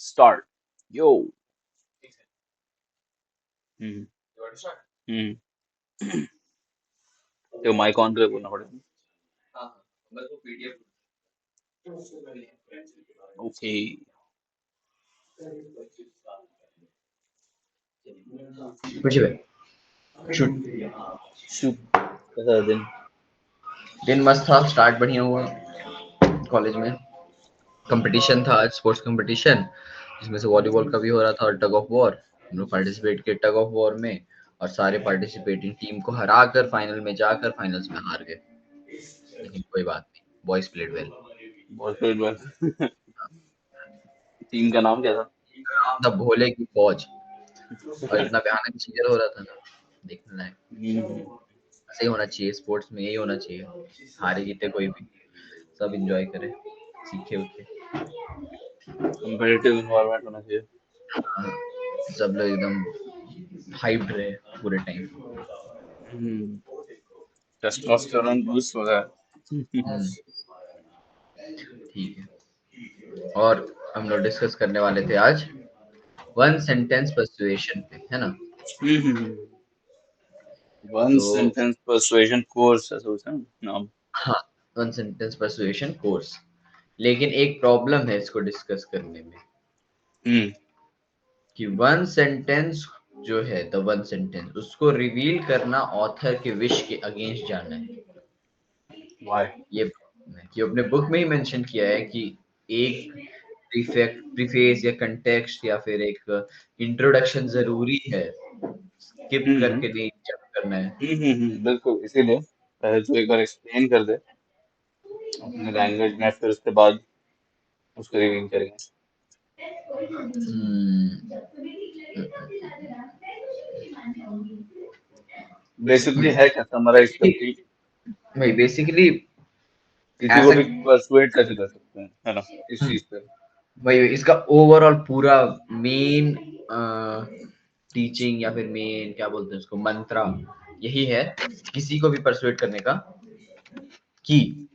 Start. यो। हम्म। हम्म। तो mic on करके बोलना पड़ेगा। ओके। कुछ भी शुड शुभ। कैसा दिन? दिन मस्त था। स्टार्ट बढ़िया हुआ कॉलेज में। कंपटीशन था आज, स्पोर्ट्स कंपटीशन, जिसमें से वॉलीबॉल का भी हो रहा था और टग ऑफ वॉर। हम लोग पार्टिसिपेट किए टग ऑफ वॉर में, और सारे पार्टिसिपेटिंग टीम को हराकर फाइनल में जाकर फाइनल्स में हार गए। लेकिन कोई बात नहीं, बॉयज प्लेड वेल। बहुत फिर टीम का नाम क्या था? नाम था भोले की फौज। और इतना भयानक चीयर हो रहा था ना, देखने लायक। हम्म। ऐसे ही होना चाहिए, स्पोर्ट्स में यही होना चाहिए। हारे जीते कोई भी, सब एंजॉय करे, सीखे उखे। कंपेटिटिव इन्वायरमेंट होना चाहिए। हाँ, सब लोग एकदम हाइप्ड रहे पूरे टाइम। हम्म। टेस्टोस्टेरोन बूस्ट हो गया। ठीक है। और हम लोग डिस्कस करने वाले थे आज वन सेंटेंस पर्सुएशन पे, है ना? वन तो सेंटेंस पर्सुएशन कोर्स ऐसा कुछ है ना नाम? हाँ, वन सेंटेंस पर्सुएशन कोर्स। लेकिन एक प्रॉब्लम है इसको डिस्कस करने में, हम्म। कि वन सेंटेंस जो है, द वन सेंटेंस, उसको रिवील करना ऑथर के विश के अगेंस्ट जाना है। वाई? ये problem है कि अपने बुक में ही मेंशन किया है कि एक प्रीफेस या कंटेक्स्ट या फिर एक इंट्रोडक्शन जरूरी है, स्किप हम्म। करके नहीं जंप करना है। बिल्कुल, इसीलिए पहले तो एक बार एक्सप्लेन कर दे अपने लैंग्वेज में, फिर उसके बाद उसको रिवील करेंगे। हम्म, बेसिकली है क्या, समराइज करके भाई बेसिकली किसी को ऐसा, भी परसुएट कैसे कर सकते हैं, है ना, इस चीज पे? भाई इसका ओवरऑल पूरा मेन टीचिंग या फिर मेन क्या बोलते हैं उसको, मंत्रा यही है किसी को भी परसुएट करने का, कि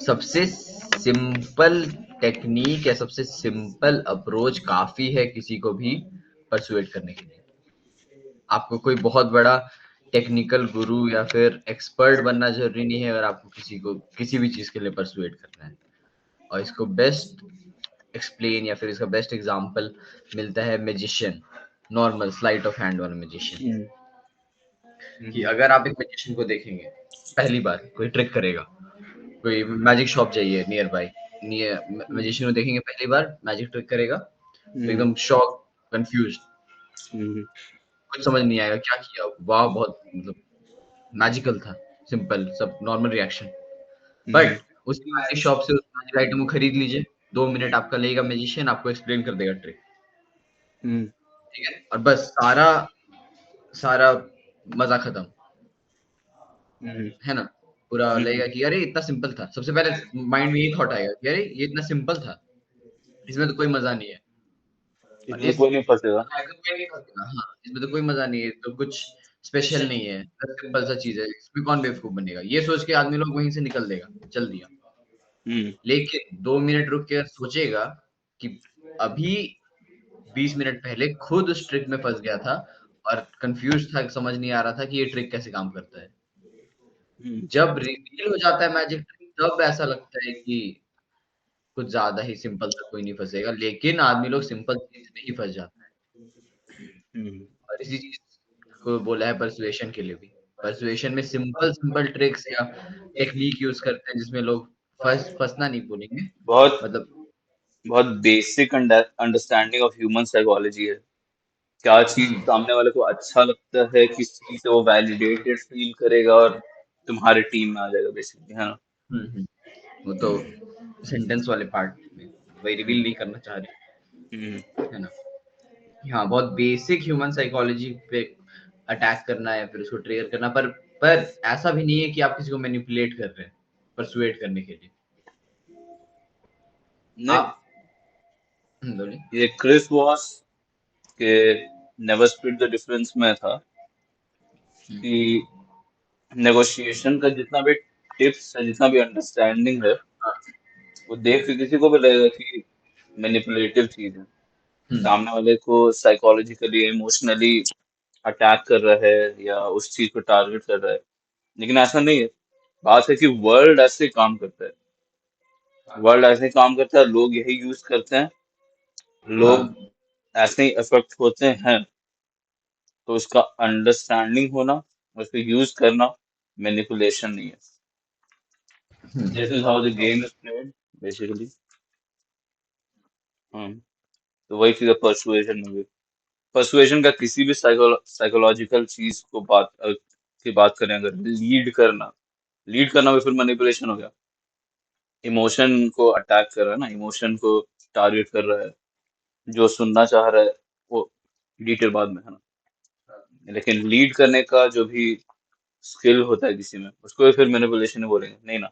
सबसे सिंपल टेक्निक या सबसे सिंपल अप्रोच काफी है किसी को भी परसुएट करने के लिए। आपको कोई बहुत बड़ा टेक्निकल गुरु या फिर एक्सपर्ट बनना जरूरी नहीं है अगर आपको किसी को किसी भी चीज के लिए परसुएट करना है। और इसको बेस्ट एक्सप्लेन या फिर इसका बेस्ट एग्जांपल मिलता है magician, normal slight of hand वाला मैजिशियन। हम्म। कि हम्म। अगर आप एक मैजिशियन को देखेंगे, पहली बार कोई ट्रिक करेगा, कोई मैजिक शॉप जाइए नियर बाय, नियर मैजिशियन को देखेंगे पहली बार मैजिक ट्रिक करेगा, तो हम्म। एकदम शॉक, कंफ्यूज, हम्म। कुछ समझ नहीं आएगा क्या किया, वाह बहुत मतलब मैजिकल था, सिंपल सब नॉर्मल रिएक्शन। हम्म। बट उसी मैजिक शॉप से उस मैजिक आइटम को खरीद लीजिए, 2 मिनट आपका लगेगा, मैजिशियन आपको एक्सप्लेन कर देगा ट्रिक, हम्म। ठीक है, और बस सारा सारा मजा खत्म, हम्म। है ना? पूरा हम्म। लगेगा कि अरे इतना सिंपल था, सबसे पहले माइंड में यही थॉट आएगा कि अरे ये इतना सिंपल था, इसमें तो कोई मजा नहीं है। और इसमें कोई नहीं फंसेगा। हाँ, इसमें तो कोई मजा नहीं है, तो कुछ स्पेशल नहीं है, सिंपल सा चीज है, इसमें कौन बेवकूफ बनेगा, ये सोच के आदमी लोग वहीं से निकल देगा, चल दिया। हम्म। लेकिन 2 मिनट रुक के सोचेगा कि अभी 20 मिनट पहले खुद उस ट्रिक में फंस गया था और कंफ्यूज था, समझ नहीं आ रहा था कि ये ट्रिक कैसे काम करता है। हम्म। जब रिवील हो जाता है मैजिक ट्रिक, तब ऐसा लगता है कि कुछ ज्यादा ही सिंपल था, कोई नहीं फंसेगा, लेकिन आदमी लोग सिंपल चीज में ही फंस जाता है। हम्म। और इसी चीज को बोला है परसुएशन के लिए भी। परसुएशन में सिंपल सिंपल ट्रिक्स या टेक्निक यूज करते हैं जिसमें लोग फंसना नहीं बोलेंगे, बहुत मतलब। बहुत basic understanding of human psychology है। क्या चीज हम्म सामने वाले को अच्छा लगता है, किस चीज से वो वैलिडेटेड फील करेगा और तुम्हारी टीम में आ जाएगा, बेसिकली, है ना? हम्म। वो तो सेंटेंस वाले पार्ट में वही रिवील नहीं करना चाह रहे, हम्म। है ना? हाँ, बहुत बेसिक ह्यूमन साइकोलॉजी पे अटैक करना है, फिर उसको ट्रिगर करना, पर ऐसा भी नहीं है कि आप किसी को मैनिपुलेट कर रहे हैं परसुएट करने के लिए। नहीं, आप बोलिए। ये क्रिस वॉस के नेवर स्प्लिट द डिफरेंस में था कि नेगोशिएशन का जितना भी टिप्स है, जितना भी अंडरस्टैंडिंग है, हाँ, वो देख के किसी को भी लगेगा कि मैनिपुलेटिव चीज है। हम्म सामने वाले को साइकोलॉजिकली इमोशनली अटैक कर रहा है या उस चीज को टारगेट कर रहा है, लेकिन ऐसा नहीं है। बात है कि वर्ल्ड ऐसे काम करता है, वर्ल्ड ऐसे काम करता है, लोग यही यूज करते हैं, लोग हाँ ऐसे ही अफेक्ट होते हैं। तो उसका अंडरस्टैंडिंग होना, उसको यूज करना मैनिपुलेशन नहीं है। This is how the game is played basically. हाँ, तो वही चीज परसुएशन में भी, परसुएशन का किसी भी साइकोलॉजिकल चीज को की बात करें, अगर लीड करना भी फिर मैनिपुलेशन हो गया। इमोशन को अटैक कर रहा है ना, इमोशन को टारगेट कर रहा है, जो सुनना चाह रहा है वो डिटेल बाद में है ना। लेकिन लीड करने का जो भी स्किल होता है किसी में, उसको भी फिर मैनिपुलेशन ही बोलेंगे नहीं ना।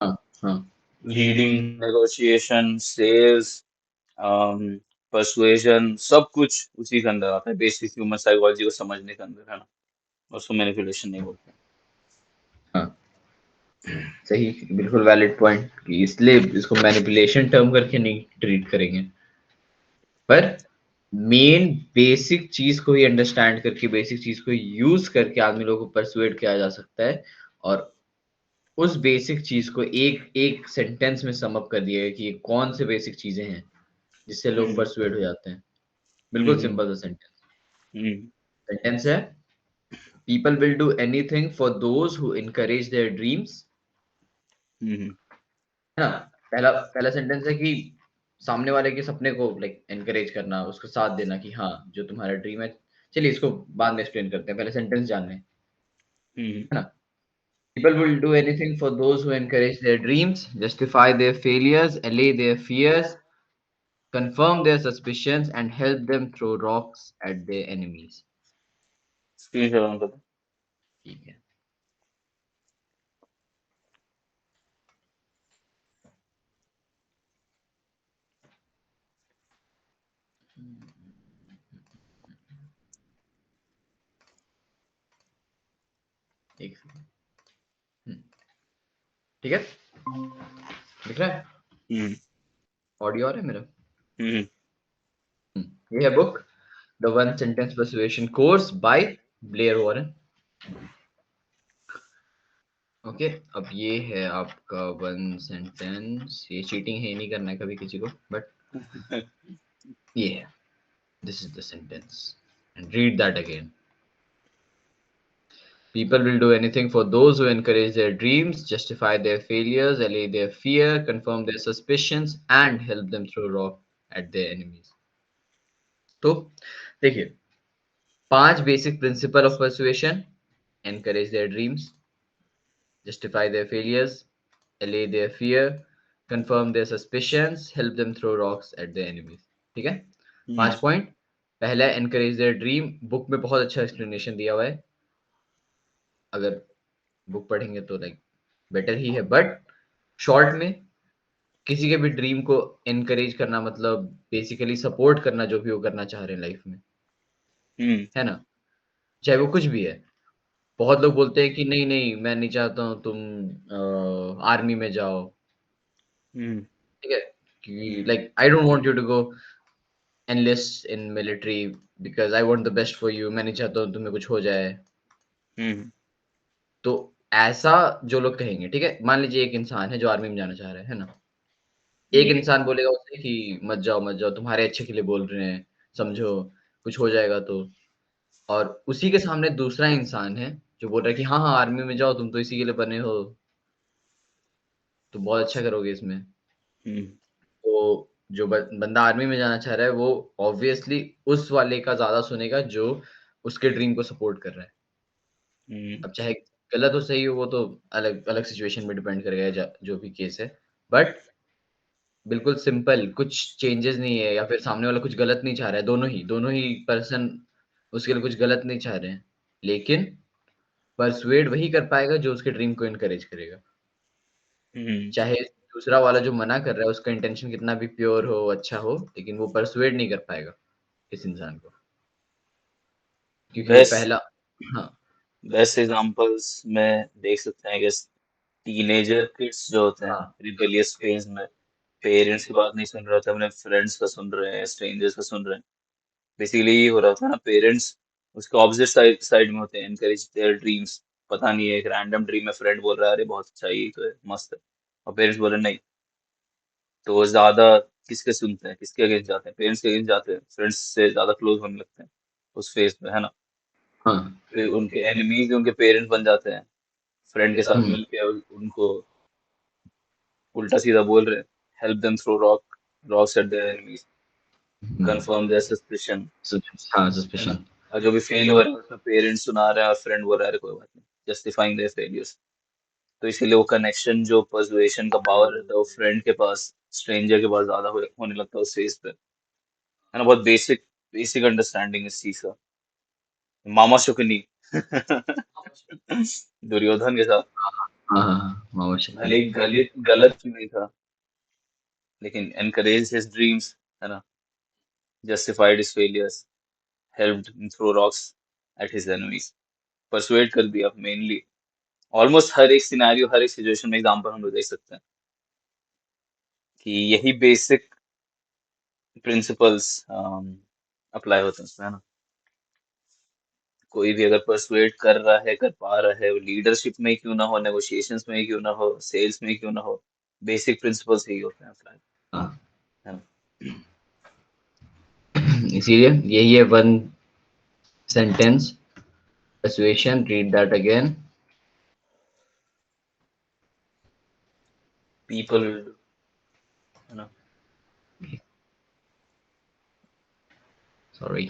हाँ हाँ लीडिंग, नेगोशिएशन, सेल्स, परसुएशन, सब कुछ उसी के अंदर आता है, बेसिक ह्यूमन साइकोलॉजी को समझने के अंदर है ना। उसको मैनिपुलेशन नहीं बोलते। हाँ सही, बिल्कुल वैलिड पॉइंट कि इसलिए इसको मैनिपुलेशन टर्म करके नहीं ट्रीट करेंगे, पर मेन बेसिक चीज को ही अंडरस्टैंड करके बेसिक चीज को यूज करके आदमी लोगों को परसुएट किया जा सकता है। और उस बेसिक चीज को एक एक सेंटेंस में सम अप कर दिया है कि ये कौन से बेसिक चीजें हैं जिससे लोग हम्म परसुएट हो जाते हैं। बिल्कुल हम्म सिंपल सा सेंटेंस। हम्म सेंटेंस है, people will do anything for those who encourage their dreams. Hmm है ना। पहला पहला सेंटेंस है कि सामने वाले के सपने को लाइक एनकरेज करना, उसको साथ देना कि हाँ जो तुम्हारा ड्रीम है। चलिए इसको बाद में एक्सप्लेन करते हैं, पहले सेंटेंस जान लें, है हम्म ना। People will do anything for those who encourage their dreams, justify their failures, allay their fears, confirm their suspicions, and help them throw rocks at their enemies. Screen share on कर दो। ठीक है। एक second. हम्म, ठीक है, दिख रहा है। हम्म ऑडियो आ रहा है मेरा। हम्म ये है book the one sentence persuasion course by Blair Warren. Okay, अब ये है आपका वन सेंटेंस। ये चीटिंग है, नहीं करना है कभी किसी को, बट ये है, this is the sentence and read that again. People will do anything for those who encourage their dreams, justify their failures, allay their fear, confirm their suspicions, and help them throw rock at their enemies. तो देखिए, 5 basic principle of persuasion: encourage their dreams, justify their failures, allay their fear, confirm their suspicions, help them throw rocks at their enemies। ठीक है, 5 हम्म point. पहला encourage their dream, book में बहुत अच्छा explanation दिया हुआ है, अगर बुक पढ़ेंगे तो लाइक बेटर ही है, बट शॉर्ट में किसी के भी ड्रीम को एनकरेज करना मतलब बेसिकली सपोर्ट करना जो भी वो करना चाह रहे हैं लाइफ में, हम्म है ना। चाहे वो कुछ भी है। बहुत लोग बोलते हैं कि नहीं नहीं मैं नहीं चाहता हूँ तुम आर्मी में जाओ। हम्म ठीक है, कि hmm like I don't want you to go enlist in military because I want the best for you. मैं नहीं चाहता हूँ तुम्हें कुछ हो जाए। हम्म तो ऐसा जो लोग कहेंगे, ठीक है, मान लीजिए एक इंसान है जो आर्मी में जाना चाह रहा है ना। एक हम्म इंसान बोलेगा उसे कि मत जाओ तुम्हारे अच्छे के लिए बोल रहे हैं, समझो कुछ हो जाएगा तो। और उसी के सामने दूसरा इंसान है जो बोल रहा है कि हाँ हाँ आर्मी में जाओ, तुम तो इसी के लिए बने हो, तो बहुत अच्छा करोगे इसमें। हम्म तो जो बंदा आर्मी में जाना चाह रहा है वो ऑब्वियसली उस वाले का ज्यादा सुनेगा जो उसके ड्रीम को सपोर्ट कर रहा है। हम्म अब चाहे गलत हो सही हो वो तो अलग अलग सिचुएशन में डिपेंड करेगा, जो भी केस है। बट बिल्कुल सिंपल, कुछ चेंजेस नहीं है या फिर सामने वाला कुछ गलत नहीं चाह रहा है, दोनों ही पर्सन उसके लिए कुछ गलत नहीं चाह रहे हैं, लेकिन परसुएड वही कर पाएगा जो उसके ड्रीम को इनकरेज करेगा। हम्म चाहे दूसरा वाला जो मना कर रहा है उसका इंटेंशन कितना भी प्योर हो, अच्छा हो, लेकिन वो परसुएड नहीं कर पाएगा इस इंसान को, क्योंकि वो बेस्ट पहला। हाँ बेस्ट एग्जांपल्स में देख सकते हैं कि टीनेजर किड्स जो होते हैं हाँ रिबेलियस फेज में, पेरेंट्स की बात नहीं सुन रहे थे, अपने फ्रेंड्स का सुन रहे हैं, स्ट्रेंजर्स का सुन रहे हैं। बेसिकली ये हो रहा था ना, पेरेंट्स उसके ऑपोजिट साइड साइड में होते हैं, एनकरेज देयर ड्रीम्स। पता नहीं है, एक रैंडम ड्रीम में फ्रेंड बोल रहा है अरे बहुत अच्छा है, ये तो है, मस्त है, और पेरेंट्स बोल रहे नहीं। तो वो ज्यादा किसके सुनते हैं, किसके अगेंस्ट जाते हैं? पेरेंट्स के अगेंस्ट जाते हैं, फ्रेंड्स से ज्यादा क्लोज होने लगते हैं उस फेज में, है ना। हाँ। फिर उनके एनिमीज उनके पेरेंट्स बन जाते हैं, फ्रेंड के साथ हम्म। मिलके उनको उल्टा सीधा बोल रहे हैं। Help them throw rocks at their enemies, hmm. Confirm their suspicion, हाँ, है ना। सस्पिशन। और जो भी फेल हो रहा है उसका पेरेंट्स सुना रहे हैं और फ्रेंड बोल रहा है अरे कोई बात नहीं, जस्टिफाइंग देयर फेलियर्स। तो इसीलिए वो कनेक्शन, जो पर्सुएशन का पावर रहता है, वो फ्रेंड के पास, स्ट्रेंजर के पास ज्यादा होने लगता है उस फेज पे, है ना। बहुत बेसिक बेसिक अंडरस्टैंडिंग इस चीज का। मामा शुकनी दुर्योधन के साथ, हाँ, हाँ, हाँ, मामा भले शक्ति। ही गलत गलत क्यों नहीं था, लेकिन एनकरेज हिज ड्रीम्स, है ना, justified his failures, helped throw rocks at his enemies, persuade कर दिया मेनली। ऑलमोस्ट हर एक सिनेरियो, हर एक सिचुएशन में एग्जांपल हम लोग देख सकते हैं कि यही बेसिक प्रिंसिपल्स अप्लाई होते हैं उसमें, है ना। कोई भी अगर परसुएट कर रहा है, कर पा रहा है, लीडरशिप में ही क्यों ना हो, नेगोशिएशंस में ही क्यों ना हो, सेल्स में ही क्यों ना हो, बेसिक प्रिंसिपल्स यही होते हैं अप्लाई, हाँ। है ना। इसीलिए यही है one sentence, persuasion, read that again. People will do, है ना। Sorry.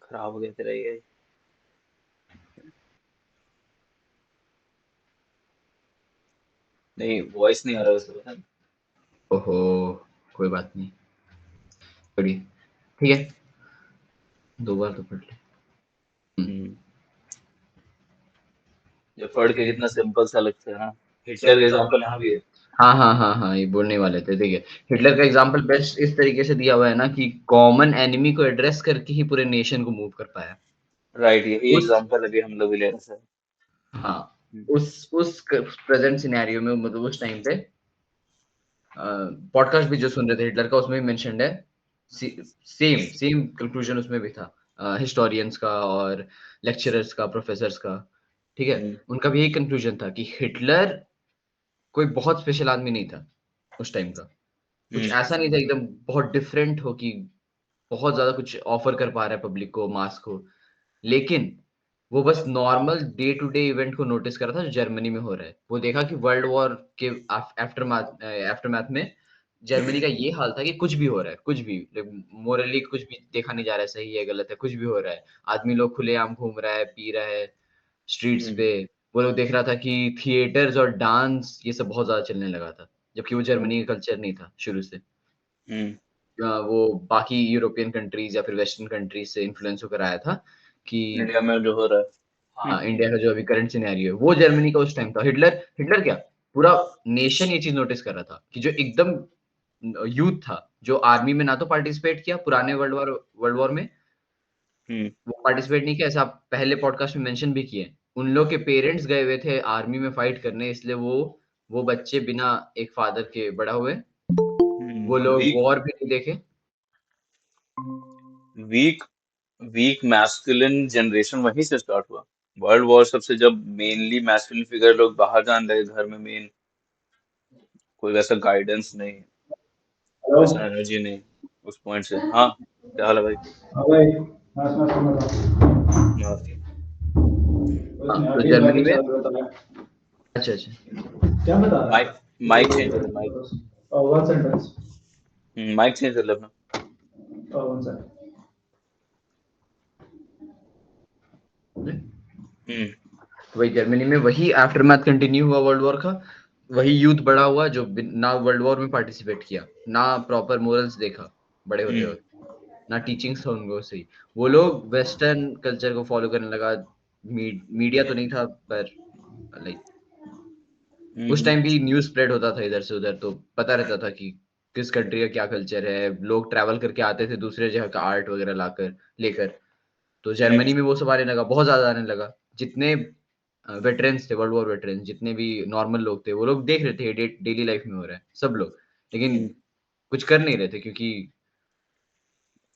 खराब हो गया तेरा ये। नहीं, वॉइस नहीं आ रहा वैसे, पता नहीं। ओहो, कोई बात नहीं, पढ़िए, ठीक है, दो बार तो पढ़ ले। हम्म, ये पढ़ के कितना सिंपल सा लगता है ना। हिटलर का एग्जांपल यहाँ भी है। हाँ, हाँ, हाँ, हाँ, ये बोलने वाले थे, देखिए, हिटलर का एग्जाम्पल बेस्ट इस तरीके से दिया हुआ है ना कि कॉमन एनिमी को एड्रेस करके ही पूरे नेशन को मूव कर पाया। राइट, यही उस एग्जांपल अभी हम लोग भी ले रहे थे। हाँ, हम्म, उस प्रेजेंट सिनेरियो में, मतलब उस टाइम पे पॉडकास्ट भी जो सुन रहे थे हिटलर का, उसमें भी मेंशन्ड है, सेम सेम कंक्लूजन उसमें भी था, हिस्टोरियंस का और लेक्चरर्स का, प्रोफेसर्स का, ठीक है। हम्म, उनका भी यही कंक्लूजन था कि हिटलर कोई बहुत स्पेशल आदमी नहीं था उस टाइम का। कुछ हम्म, ऐसा नहीं था एकदम बहुत डिफरेंट हो कि बहुत ज़्यादा कुछ ऑफ़र कर पा रहा है पब्लिक को, मास को। लेकिन वो बस normal day to day event को नोटिस कर रहा था जो जर्मनी में हो रहा है। वो देखा कि वर्ल्ड वॉर के आफ्टरमैथ में जर्मनी का ये हाल था कि कुछ भी हो रहा है, कुछ भी, मोरली कुछ भी देखा नहीं जा रहा है, सही है, गलत है, कुछ भी हो रहा है। आदमी लोग खुलेआम घूम रहा है, पी रहा है स्ट्रीट्स हम्म, पे। वो लोग देख रहा था कि थिएटर्स और डांस ये सब बहुत ज़्यादा चलने लगा था, जबकि वो जर्मनी का कल्चर नहीं था शुरू से। हम्म। वो बाकी यूरोपियन कंट्रीज़ या फिर वेस्टर्न कंट्रीज़ से इन्फ्लुएंस होकर आया था कि इंडिया में जो हो रहा है। हाँ, इंडिया का जो अभी करंट सिनेरियो है, वो जर्मनी का उस टाइम था। हिटलर हिटलर क्या, पूरा नेशन ये चीज़ नोटिस कर रहा था कि जो एकदम यूथ था, जो आर्मी में ना तो पार्टिसिपेट किया पुराने वर्ल्ड वॉर में, हम्म, वो पार्टिसिपेट नहीं किया, ऐसा आप पहले पॉडकास्ट में मेंशन भी किए। उन लोग के पेरेंट्स गए हुए थे आर्मी में फाइट करने, इसलिए वो बच्चे बिना एक फादर के बड़ा हुए। वो लोग वीक वॉर भी नहीं देखे। वीक वीक मैस्कुलिन जनरेशन वहीं से स्टार्ट हुआ। वर्ल्ड वॉर सबसे, जब मेनली मैस्कुलिन फिगर लोग बाहर जाने लगे, घर में मेन कोई वैसा गाइडेंस नहीं, हेलो। वैसा एनर्जी नहीं, उस पॉइंट से। हाँ, क्या हाल है भाई? हाँ भाई, मैं सुन रहा था। हाँ, कुछ हाँ, नहीं, तो अभी मैं जर्मनी भी में चल रहा था। अच्छा, अच्छा। क्या बता रहा माइक था? माइक चेंज कर ले, mic. One sentence. Mic change कर ले अपना। One sentence. हम्म, तो वही जर्मनी में वही आफ्टरमैथ कंटिन्यू हुआ वर्ल्ड वॉर का। वही यूथ बड़ा हुआ जो ना वर्ल्ड वॉर में पार्टिसिपेट किया, ना प्रॉपर मोरल्स देखा बड़े होते हम्म, हुए, ना टीचिंग्स था उनको सही। वो लोग वेस्टर्न कल्चर को फॉलो करने लगा। मीडिया तो नहीं था, पर लाइक उस हम्म, टाइम भी न्यूज़ स्प्रेड होता था इधर से उधर, तो पता रहता था कि किस कंट्री का क्या कल्चर है। लोग ट्रैवल करके आते थे दूसरे जगह का आर्ट वगैरह लाकर लेकर। तो हम्म, जर्मनी में वो सब आने लगा, बहुत ज़्यादा आने लगा। जितने वेटरन्स थे, वर्ल्ड वॉर वेटरन्स, जितने भी नॉर्मल लोग थे, वो लोग देख रहे थे डेली लाइफ में हो रहा है, सब लोग, लेकिन कुछ कर नहीं रहे थे क्योंकि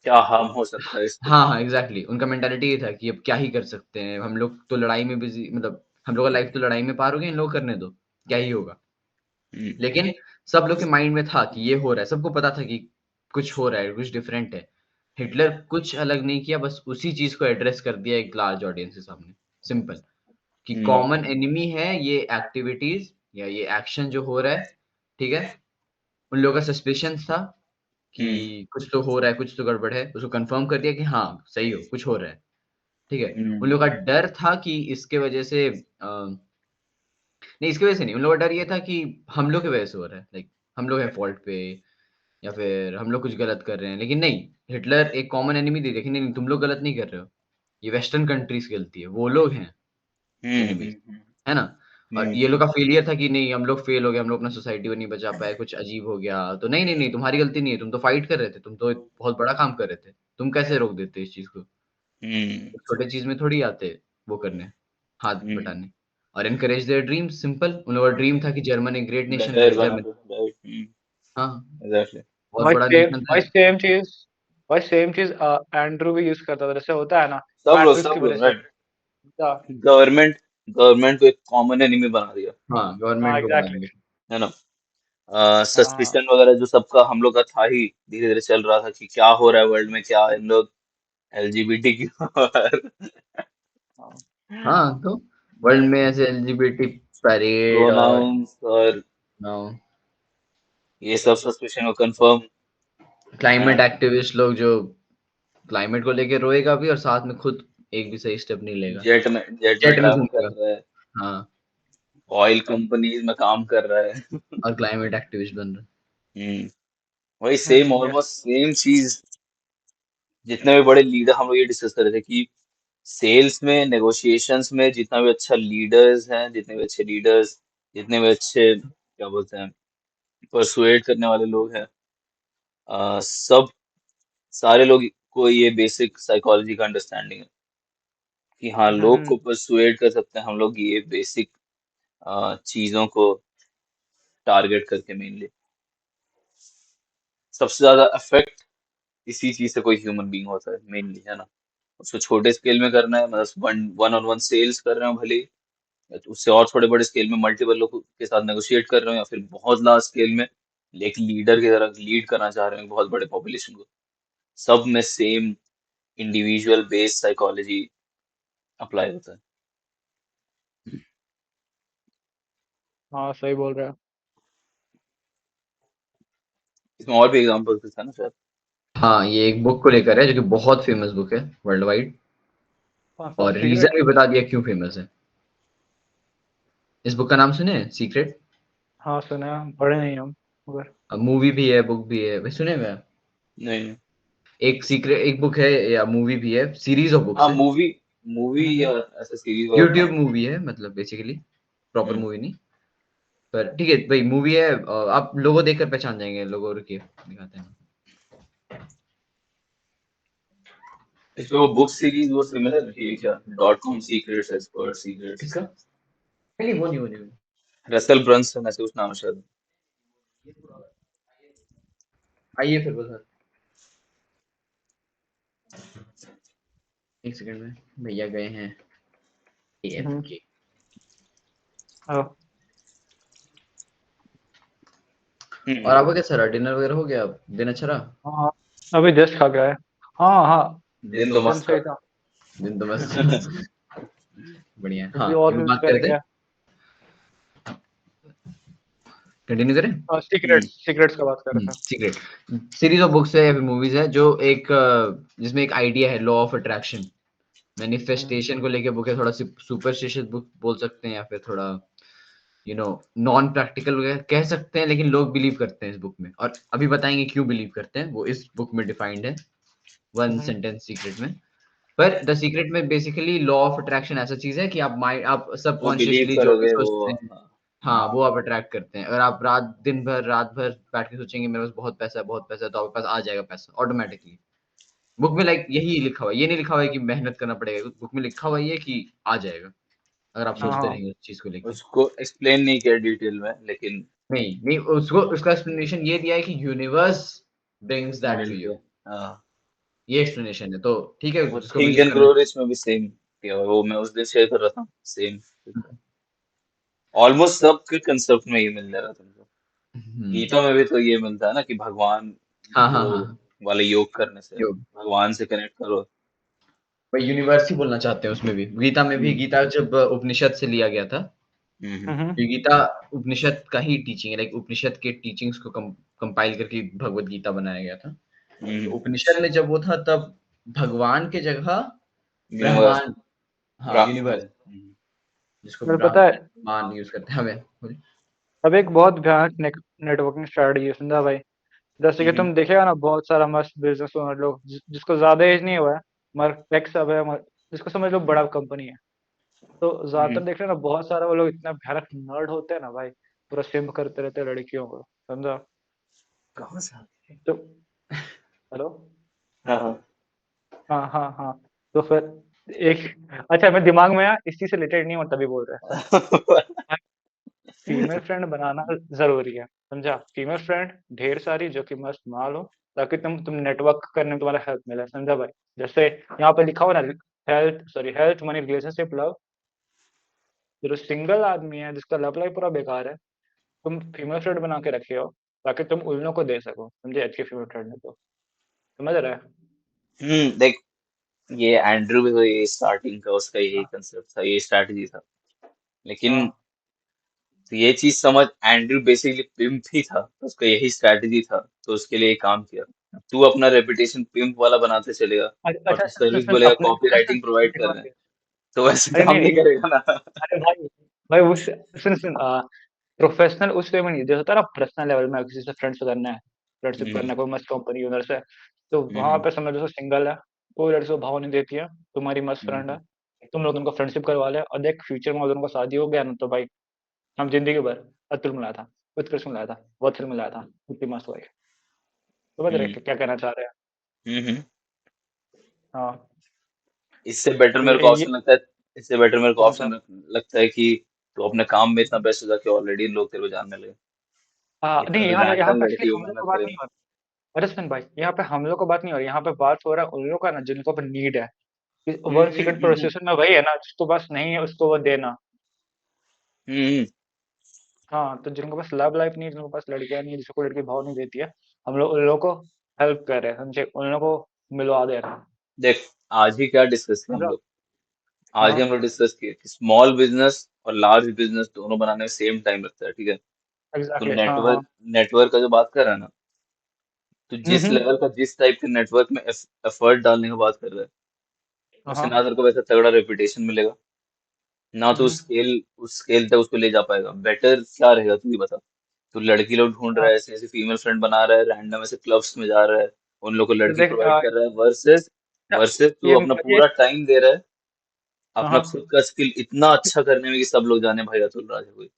क्या हार्म हो सकता है इससे। हाँ, हाँ, एग्ज़ैक्टली उनका मेंटालिटी ये था कि अब क्या ही कर सकते हैं, हम लोग तो लड़ाई में बिज़ी, मतलब हम लोग का लाइफ तो लड़ाई में पार हो गया, इन लोग करने दो, क्या ही होगा। हम्म, लेकिन सब लोग के माइंड में था कि ये हो रहा है, सबको पता था कि कुछ हो रहा है, कुछ डिफरेंट है। हिटलर कुछ अलग नहीं किया, बस उसी चीज़ को एड्रेस कर दिया एक लार्ज ऑडियंस के सामने, सिंपल। कि हम्म, कॉमन एनिमी है ये एक्टिविटीज़ या ये एक्शन जो हो रहा है, ठीक है? उन लोगों का सस्पिशन था हम्म, कि कुछ तो हो रहा है, कुछ तो गड़बड़ है, उसको कन्फर्म कर दिया कि हाँ, सही हो, कुछ हो रहा है, ठीक है? उन हम्म, लोगों का डर था कि इसके वजह से नहीं, इसकी वजह से नहीं, उन लोगों का डर ये था कि हम लोग की वजह से हो रहा है, लाइक हम लोग हैं फॉल्ट पे या फिर हम लोग कुछ गलत कर रहे हैं। लेकिन नहीं, हिटलर एक कॉमन एनिमी दे दिया कि नहीं, तुम लोग गलत नहीं कर रहे हो, ये वेस्टर्न कंट्रीज़ की गलती है, वो लोग हैं हम्म, एनिमीज़, है ना? और ये लोग का फेलियर था कि नहीं, हम लोग फेल हो गए, हम लोग अपना सोसाइटी को नहीं बचा पाए, कुछ अजीब हो गया। तो नहीं, नहीं, नहीं, तुम्हारी गलती नहीं है, तुम तो फाइट कर रहे थे, तुम तो एक बहुत बड़ा काम कर रहे थे। तुम कैसे रोक देते इस चीज़ को? हम्म, छोटे चीज़ में थोड़ी आते वो करने, हाथ हम्म, बटाने। और एनकरेज देयर ड्रीम्स, सिंपल। उन लोगों का ड्रीम था कि जर्मन एक ग्रेट नेशन बेटर रहे, बना जर्मन। दो, राइट। हाँ, एग्जैक्टली। बहुत भाई बड़ा सेम नेशन भाई रहे। सेम चीज भाई सेम चीज एंड्रू भी यूज करता था, जैसे होता है ना, मैट्रिक्स की सब वजह लोग से। राइट। हाँ, गवर्नमेंट गवर्नमेंट को एक कॉमन एनिमी बना दिया, हाँ, हाँ, गवर्नमेंट को बना एग्जैक्टली। दिया। है ना। हाँ, सस्पिशन वगैरह जो सबका हम लोग का था ही, धीरे धीरे चल रहा था कि क्या हो रहा है वर्ल्ड में, क्या इन लोग एलजीबीटी क्यों हाँ, हाँ, तो वर्ल्ड में ऐसे एलजीबीटी परेड और प्रोनाउंस और नो ये सब सस्पिशन को कंफर्म, है ना। क्लाइमेट एक्टिविस्ट लोग जो क्लाइमेट को लेके रोएगा भी और साथ में खुद एक भी सही स्टेप नहीं लेगा। जेट में जेट में ट्रैवल कर घूमेगा। रहा है, हाँ, ऑयल कंपनीज में काम कर रहा है। और क्लाइमेट एक्टिविस्ट बन रहा हम्म, वही सेम, यस। ऑलमोस्ट सेम चीज। जितने भी बड़े लीडर, हम लोग ये डिस्कस कर रहे थे कि सेल्स में, नेगोशिएशंस में जितना भी अच्छा लीडर्स हैं, जितने भी अच्छे लीडर्स, जितने भी अच्छे क्या बोलते हैं, परसुएड करने वाले लोग हैं, सब सारे लोग को ये बेसिक साइकोलॉजी का अंडरस्टैंडिंग है कि हाँ, लोग को हम्म। परसुएड कर सकते हैं हम लोग ये बेसिक चीजों को टारगेट करके मेनली। सबसे ज्यादा इफेक्ट इसी चीज से कोई ह्यूमन बीइंग होता है मेनली, है ना। उसको छोटे स्केल में करना है, मतलब वन ऑन वन सेल्स कर रहे हो भले ही, या तो उससे और थोड़े बड़े स्केल में मल्टीपल लोगों के साथ नेगोशिएट कर रहे हो, या फिर बहुत लार्ज स्केल में एक लीडर की तरह लीड करना चाह रहे हो बहुत बड़े पॉपुलेशन को, सब में same individual based psychology apply होता है। हाँ, सही बोल रहे हो। इसमें और भी एग्जांपल्स है ना शायद। है। हाँ, ये एक बुक को लेकर है जो कि बहुत फेमस बुक है वर्ल्ड वाइड, हाँ, कौन और सी, रीजन सीक्रेट? भी बता दिया क्यों फेमस है। इस बुक का नाम सुने हैं? सीक्रेट। हाँ, सुना है, पढ़े नहीं हम, मगर। मूवी भी है, बुक भी है, भाई सुने हुए हैं? नहीं। एक सीक्रेट, एक बुक है या मूवी भी है, सीरीज ऑफ हाँ, बुक्स है। मूवी मूवी हम्म। या ऐसे सीरीज वगैरह तो यूट्यूब हाँ। मूवी है, मतलब बेसिकली प्रॉपर हम्म। मूवी नहीं, पर ठीक है भाई, मूवी है। आप लोगो देखकर पहचान जाएंगे, लोगो रुकिए दिखाते हैं। इसमें वो बुक सीरीज वो सिमिलर थी क्या, .com सीक्रेट्स, एक्सपर्ट सीक्रेट्स, किसका? नहीं, वो नहीं, वो नहीं। रसेल ब्रंसन ऐसे कुछ नाम है शायद। आइए फिर बता, एक सेकंड में, भैया गए हैं हम्म। AFK। हाँ, और हम्म, आपका कैसा रहा, डिनर वगैरह हो गया, दिन अच्छा रहा? हाँ, अभी जस्ट खा गया है। हाँ, हाँ, दिन तो दिन मस्त सही था। दिन तो मस्त। बढ़िया है। कुछ हाँ, भी और अभी भी बात कर करते हैं, लिया। कंटिन्यू करें। हम्म, सीक्रेट्स का बात कर रहे थे। सीक्रेट सीरीज ऑफ बुक्स है या फिर मूवीज है जो एक जिसमें एक आइडिया है, law of attraction, hmm. Manifestation को लेके बुक है, थोड़ा सुपरस्टिशियस बुक बोल सकते हैं या फिर थोड़ा नॉन प्रैक्टिकल वगैरह कह सकते हैं, लेकिन लोग बिलीव करते हैं इस बुक में, और अभी बताएंगे क्यों बिलीव करते हैं, वो इस बुक में डिफाइंड है वन हम्म। सेंटेंस सीक्रेट में। पर द सीक्रेट में बेसिकली लॉ ऑफ अट्रैक्शन ऐसा चीज है कि आप माइंड, आप जो बिलीव सबकॉन्शियसली जो भी करोगे वो, सोचते हैं, हाँ। हाँ, वो आप अट्रैक्ट करते हैं। अगर आप रात भर बैठ के सोचेंगे मेरे पास बहुत पैसा है, तो आपके पास आ जाएगा पैसा ऑटोमेटिकली। बुक में लाइक यही लिखा हुआ है, ये नहीं लिखा हुआ है कि मेहनत करना पड़ेगा, बुक में लिखा हुआ है ये कि आ जाएगा। अगर आप हाँ सोचते हाँ रहेंगे उस चीज को लेके। उसको एक्सप्लेन नहीं किया डिटेल में, लेकिन नहीं नहीं, उसको उसका एक्सप्लेनेशन ये दिया है कि यूनिवर्स ब्रिंग्स दैट टू मिल यू, गया। हाँ, ये एक्सप्लेनेशन है। तो ठीक है, वो जिसको थिंक बिलीव एंड करना ग्रो रिच में भी सेम किया हुआ है। वो मैं उस दिन शेयर कर रहा था, सेम ऑलमोस्ट सब के कंसेप्ट में ये मिल जाएगा तुमको। हम्म, गीता में भी तो ये मिलता है ना कि भगवान हाँ हाँ वो हाँ, वाले योग करने से योग, भगवान से कनेक्ट करो। भाई यूनिवर्स ही बोलना चाहते हैं उसमें भी, गीता में भी। हम्म गीता जब उपनिषद से लिया गया था, हम्म ये गीता उपनिषद का ही टीचिंग है, लाइक उपनिषद के टीचिंग्स को कंपाइल करके भगवत गीता बनाया गया था। तो हम्म उपनिषद में जब वो था, तब भगवान के जगह यूनिवर्स ब्रह्मांड, हाँ ब्राह्मण। यूनिवर्स, जिसको मुझे पता है, ब्रह्मान यूज करते हैं हमें, बोलिए। अब एक बहुत भयानक नेटवर्किंग स्ट्रेटजी है समझा भाई। जैसे कि हम्म तुम देखेगा ना, बहुत सारा मस्त बिजनेस ओनर लोग जिसको ज्यादा एज नहीं हुआ है, मगर टेक सब है, जिसको समझ लो बड़ा कंपनी है, तो हम्म, ज्यादातर देख रहे हो ना, बहुत सारा वो लोग इतना भयानक नर्ड होते हैं ना भाई, पूरा सिम्प करते रहते हैं लड़कियों को, समझा। कहाँ से आ गए? तो हेलो, हाँ हाँ हाँ हाँ हाँ, तो फिर एक, अच्छा मैं दिमाग में आया, इस चीज से रिलेटेड नहीं हूँ तभी बोल रहे हैं। फीमेल फ्रेंड बनाना जरूरी है, समझा। फीमेल फ्रेंड ढेर सारी जो कि मस्त माल हो, ताकि तुम नेटवर्क करने में तुम्हारा हेल्प मिले, समझा भाई। जैसे यहाँ पे लिखा हुआ ना, हेल्थ मनी रिलेशनशिप लव। जो सिंगल आदमी है जिसका लव लाइफ पूरा बेकार है, तुम फीमेल फ्रेंड बना के रखे हो, ताकि तुम उन लोगों को दे सको, समझे, अच्छी फीमेल फ्रेंड है तो, समझ रहे हैं। देख, ये एंड्रू भी तो ये स्टार्टिंग का उसका यही कंसेप्ट था, ये स्ट्रैटेजी था। लेकिन हाँ तो ये चीज समझ, एंड्रू बेसिकली पिम्प ही था, तो उसका यही स्ट्रैटेजी था, तो उसके लिए काम किया। तू अपना रेपुटेशन पिम्प वाला बनाते चलेगा और अच्छा, तू सुन सर्विस सुन बोलेगा अपने, कॉपी अरे सुन राइटिंग प्रोवाइड एक कर बात रहे हैं, है। तो वैसे अरे काम नहीं नहीं, करेगा ना। अरे भाई, उस, सुन सुन, प्रोफेशनल उस वे में नहीं, जैसे होता है ना पर्सनल लेवल में किसी से फ्रेंड्स करना है, फ्रेंडशिप करना हम्म है कोई मस्त कंपनी ओनर से, तो वहां हम्म पे समझ लो सिंगल है, कोई लड़की को भाव नहीं देती है, तुम्हारी मस्त फ्रेंड हम्म है, तुम लोग उनको फ्रेंडशिप करवा ले, और देख फ्यूचर में अगर उनको शादी हो गया ना, तो भाई हम जिंदगी भर अतुल मिलाया था, उत्कृष्ट मिलाया था, वत्सल मिलाया था, इतनी मस्त वाइफ। समझ रहे हम्म क्या कहना चाह रहे हैं। हम्म। हाँ, इससे बेटर तो मेरे को ये ऑप्शन लगता है, इससे बेटर मेरे को कौन सा। ऑप्शन लगता है कि तू अपने काम में इतना व्यस्त हो जा कि ऑलरेडी लोग तेरे को जानने लगे, नहीं, इतना भी यहाँ यहाँ रैंडम पे एक्चुअली लड़की हो हम लोग को मेहनत बात नहीं करेगा। हो रही। अरे सुन भाई, यहाँ पे हम लोग को बात नहीं हो रही, यहाँ पे बात हो रहा है उन लोगों का ना, जिनको पर नीड है। वन सेकंड हम्म। प्रोसेसन में वही है ना, जिसको पास नहीं है उसको वो देना। हम्म, हाँ, तो जिनको पास लव लाइफ नहीं है, जिनको पास लड़कियां नहीं है, जिसको कोई लड़की भाव नहीं देती है, हम लोग उन लोगों को हेल्प कर रहे हैं, समझे, उन लोगों को मिलवा दे रहे हैं, देख, आज ही क्या डिस्कस किया हम समझा। लोग? आज ही हम हाँ, लोग डिस्कस किए कि स्मॉल बिजनेस और लार्ज बिजनेस दोनों बनाने में सेम टाइम लगता है, ठीक है? तो एग्जैक्टली, हाँ हाँ। नेटवर्क नेटवर्क का जो बात कर रहा है ना, तो जिस हम्म, लेवल का, जिस टाइप के नेटवर्क में एफर्ट डालने की बात कर रहा है, उससे ना हाँ, तेरे को वैसा तगड़ा रेपुटेशन मिलेगा, ना तो हम्म, उस स्केल तक उसको ले जा पाएगा। बेटर क्या रहेगा तू ही बता। तू लड़की लोग ढूंढ रहा हाँ, है, ऐसे ऐसे फीमेल फ्रेंड बना रहा है, रैंडम ऐसे क्लब्स में जा रहा है, उन लोग को तो लड़की देख, प्रोवाइड कर रहा है, वर्सेस वर्सेस तू ये अपना ये पूरा टाइम दे रहा है हाँ अपना हाँ। खुद का स्किल इतना अच्छा करने में कि सब लोग जाने भाई अतुल राज है कोई।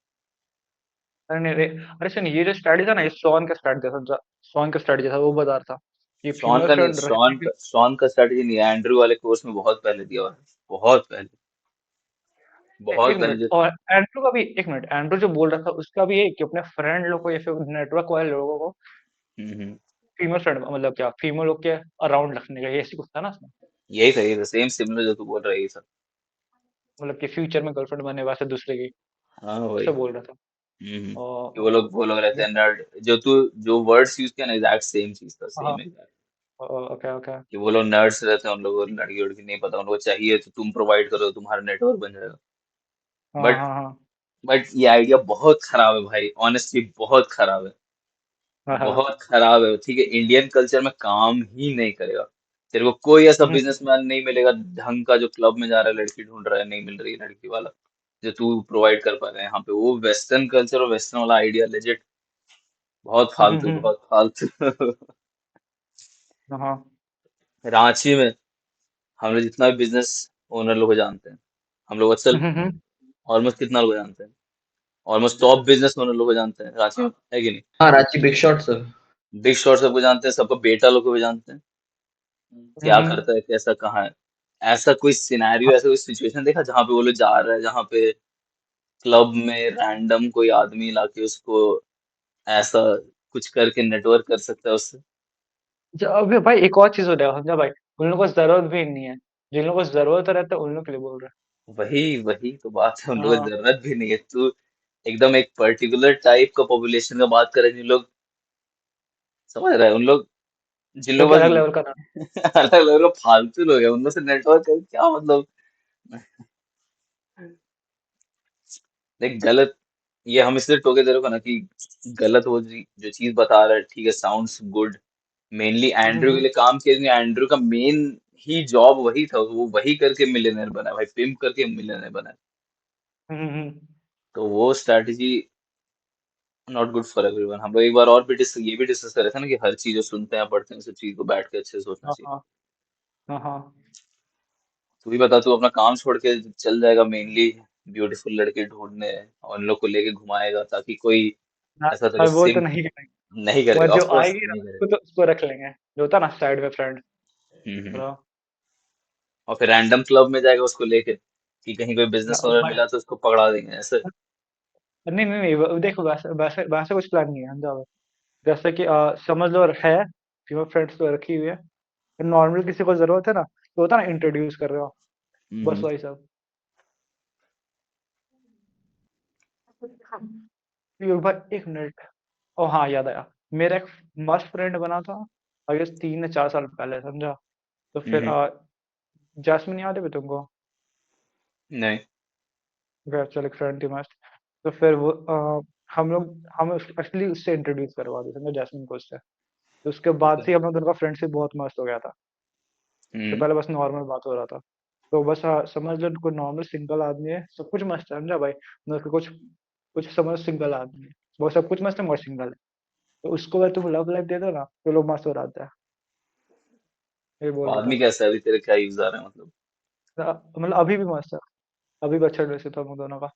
अरे नहीं नहीं, अरे सुन, ये जो स्ट्रेटजी था ना, ये सोन का स्ट्रेटजी था, समझा। सोन का स्ट्रेटजी था, वो बता रहा था कि शॉन फीमेल का नहीं, फ्रेंड रखने के। शॉन का स्ट्रेटजी नहीं है, एंड्रू वाले कोर्स में बहुत पहले दिया हुआ है, बहुत पहले, एक बहुत मिनट, पहले। और एंड्रू का भी, एक मिनट, एंड्रू जो बोल रहा था उसका भी है कि अपने फ्रेंड लोग को या फिर नेटवर्क वाले लोगों को हम्म, फीमेल फ्रेंड, मतलब क्या फीमेल लोग के अराउंड रखने का, ये ऐसी कुछ था ना उसमें। यही था, यही था, सेम सिमिलर जो तू बोल रहा है, यही था। मतलब कि फ्यूचर में गर्लफ्रेंड बनने वास्ते दूसरे की, हाँ वही। ऐसा बोल रहा था। कि वो लोग रहते ओके, हैं नर्ड, जो वर्ड्स यूज किया ना, एग्जैक्ट सेम चीज था, हाँ, सेम एग्जैक्ट। ओके ओके, कि वो लोग नर्ड्स रहते हैं, उन लोगों को लड़की उड़की नहीं पता, उनको चाहिए तो तुम प्रोवाइड करो, तुम्हारा नेटवर्क बन जाएगा। हाँ बट हाँ हाँ बट ये आइडिया बहुत खराब है भाई, ऑनेस्टली बहुत खराब है, हाँ हाँ, बहुत खराब है, ठीक है? इंडियन कल्चर में काम ही नहीं करेगा। तेरे को कोई ऐसा हम्म, बिजनेसमैन नहीं मिलेगा ढंग का जो क्लब में जा रहा है, लड़की ढूंढ रहा है, नहीं मिल रही है लड़की वाला जो तू प्रोवाइड कर पा रहा है यहाँ पे। वो वेस्टर्न कल्चर और वेस्टर्न वाला आइडिया लेजिट बहुत फालतू, हम्म, बहुत फालतू। हाँ, रांची में हम लोग जितना भी बिजनेस ओनर लोग को जानते हैं, हम लोग अक्सर हम्म, ऑलमोस्ट कितना लोग जानते हैं, ऑलमोस्ट टॉप बिजनेस ओनर लोग को जानते हैं रांची में, है कि नहीं? हाँ Ranchi big shot sir. Big shot सबको जानते हैं, सबको बेटा लोग को भी जानते हैं, क्या हम्म, करता है, कैसा, कहाँ है। ऐसा कोई सिनेरियो, ऐसा कोई सिचुएशन देखा जहाँ पे वो लोग जा रहे हैं, जहाँ पे क्लब में रैंडम कोई आदमी लाके उसको ऐसा कुछ करके नेटवर्क कर सकता है उससे? अबे भाई एक और चीज हो जाएगा, समझा भाई, उन लोगों को जरूरत भी नहीं है, जिन लोगों को जरूरत रहता है उन लोगों के लिए बोल रहे वही वही तो बात है, उन हैं। लोगों को हाँ, जरूरत भी नहीं है। तू एकदम एक पर्टिकुलर टाइप का पॉपुलेशन का बात करे, जिन लोग, समझ रहा है, उन लोग जिन जो लोग कि बस अलग लेवल का था। अलग अलग लोग फालतू लोग हैं, उनमें से नेटवर्क कर क्या मतलब? देख गलत, ये हम इसलिए टोके दे रहे हो ना कि गलत वो जो चीज बता रहा है, ठीक है, साउंड्स गुड, मेनली एंड्रयू के हम्म लिए काम किया, नहीं, एंड्रयू का मेन ही जॉब वही था, वो वही करके मिलियनर बना है भाई, पिम्प करके मिलियनर बना है। हम्म हम्म, तो वो strategy not good for everyone. हम लोग एक बार और भी ये भी डिस्कस कर रहे थे ना कि हर चीज जो सुनते हैं पढ़ते हैं, सब चीज को बैठ के अच्छे से सोचना हाँ चाहिए। हाँ हाँ हाँ। तू भी बता, तू अपना काम छोड़ के चल जाएगा मेनली ब्यूटीफुल लड़के ढूंढने और उन लोग को लेके घुमाएगा, ताकि कोई ना, ऐसा तो भाई वो तो सिम नहीं करेंगे। नहीं वो करेगा, ऑफ जो कोर्स आएगी ना नहीं उसको करेगा। तो उसको रख लेंगे, जो होता है ना साइड में फ्रेंड। हम्म। हेलो। और फिर रैंडम क्लब में जाएगा उसको लेके, कि कहीं कोई बिजनेस ओनर भाई मिला तो उसको पकड़ा देंगे ऐसे। नहीं नहीं नहीं, देखो वैसे वैसे वैसे कुछ प्लान नहीं है, समझा। जैसे कि समझ लो है फीमेल फ्रेंड्स तो रखी हुई है, नॉर्मल किसी को जरूरत है ना तो होता है ना इंट्रोड्यूस कर रहे हो, बस हम्म। वही सब। ये भाई 1 मिनट, ओ हाँ याद आया, मेरा एक मस्त फ्रेंड बना था, आई गेस 3 या 4 साल पहले, समझा। तो फिर हम्म। जैस्मिन याद है भी तुमको, नहीं। एक्चुअली एक फ्रेंड थी मस्त। तो फिर वो हम एक्चुअली उससे इंट्रोड्यूस करवा दी, समझा, जैस्मिन को उससे। तो उसके बाद ओके। से हम लोग दोनों का फ्रेंडशिप बहुत मस्त हो गया था। उससे हम्म। पहले बस नॉर्मल बात हो रहा था। तो बस समझ लो कोई नॉर्मल सिंगल आदमी है, सब कुछ मस्त है, समझा भाई, ना उसका कुछ कुछ समझ, सिंगल आदमी है, वो सब कुछ मस्त है मगर सिंगल है। तो उसको अगर तुम लव लाइफ दे दो ना तो लोग मस्त हो जाते हैं, ये वो बोल रहा आदमी था। कैसा है अभी, तेरे क्या यूज आ रहा है मतलब? मतलब अभी भी मस्त है, अभी भी अच्छा रिलेशन था हम दोनों का।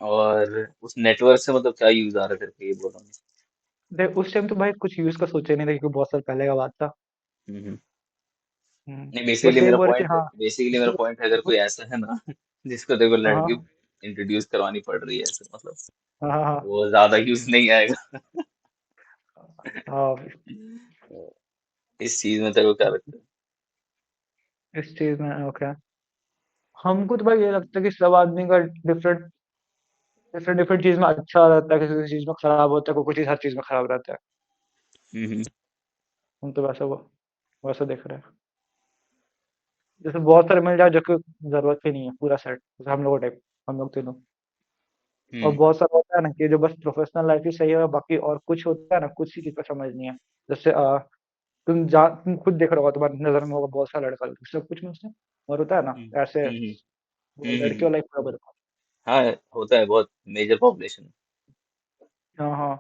और उस नेटवर्क से मतलब क्या यूज आ रहा है तेरे को, ये बोल रहा हूँ। देख उस टाइम तो भाई कुछ यूज का सोचा ही नहीं था, क्योंकि बहुत साल पहले का बात था। हम्म। हम्म, नहीं, बस यही बोल रहे कि हाँ बेसिकली मेरा उसको पॉइंट है, अगर कोई उसको- ऐसा है ना जिसको देखो लड़की हाँ इंट्रोड्यूस करवानी पड़ रही है ऐसे, मतलब हाँ हाँ हाँ वो ज्यादा यूज नहीं आएगा। हाँ, इस चीज में तेरे को क्या लगता है? इस चीज में ओके। हमको तो भाई ये लगता है कि सब आदमी का डिफरेंट डिफरेंट डिफरेंट चीज में अच्छा रहता है, किसी किसी चीज में खराब होता है, कोई कोई चीज हर चीज में खराब रहता है। हम्म। हम तो वैसा वो वैसा देख रहे हैं। जैसे बहुत सारे मिल जाए जो कि जरूरत ही नहीं है पूरा सेट, जैसे हम लोग टाइप, हम लोग तीनों। और हम्म। बहुत सारा होता है ना कि जो बस प्रोफेशनल लाइफ ही सही है, बाकी और कुछ होता है ना कुछ ही चीज का समझ नहीं है। जैसे तुम खुद देख रहे होगा, तुम्हारी नजर में होगा बहुत सारा लड़का सब कुछ में उसमें, और होता है ना हम्म। ऐसे हम्म। वो लड़कियों लाइफ बराबर। हाँ, होता है, बहुत मेजर पॉपुलेशन। हाँ हाँ।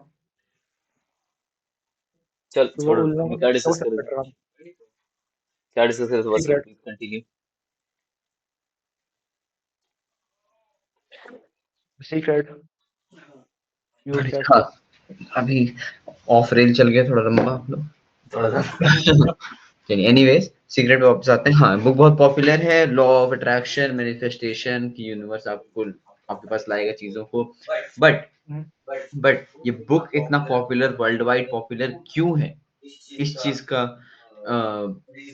चल तो वो छोड़, उन हमें लोगों क्या को डिस्कस करें, सेपरेट क्या डिस्कस करें, तो बस रखा, प्लीज कंटिन्यू। सीक्रेट यूज अच्छा, कैसे। अभी ऑफ रेल चल गया थोड़ा लंबा आप लोग। थोड़ा सा। चलिए, एनीवेज सीक्रेट पे वापस आते हैं। हाँ, बुक बहुत पॉपुलर है, लॉ ऑफ अट्रैक्शन, मैनिफेस्टेशन की यूनिवर्स आपको आपके पास लाएगा चीजों को। बट बट ये बुक इतना पॉपुलर, वर्ल्ड वाइड पॉपुलर क्यों है, इस चीज का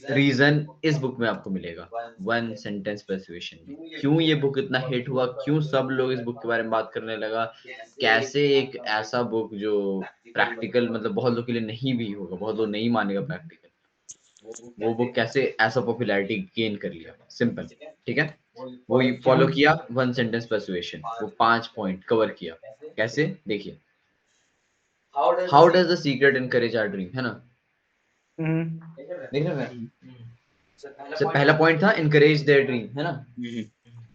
रीजन इस बुक में आपको मिलेगा, वन सेंटेंस पर्सुएशन में। क्यों ये बुक इतना हिट हुआ, क्यों सब लोग इस बुक के बारे में बात करने लगा, कैसे एक ऐसा बुक जो प्रैक्टिकल, मतलब बहुत लोग के लिए नहीं भी होगा, बहुत लोग नहीं मानेगा प्रैक्टिकल, वो बुक कैसे ऐसा पॉपुलैरिटी गेन कर लिया। सिंपल, ठीक है। वो फॉलो किया वन सेंटेंस पर्सुएशन, वो 5 पॉइंट कवर किया। कैसे, देखिए, how does the secret encourage our dream, है ना, देख रहे हैं। सबसे पहला पॉइंट था इनकरेज देयर ड्रीम, है ना।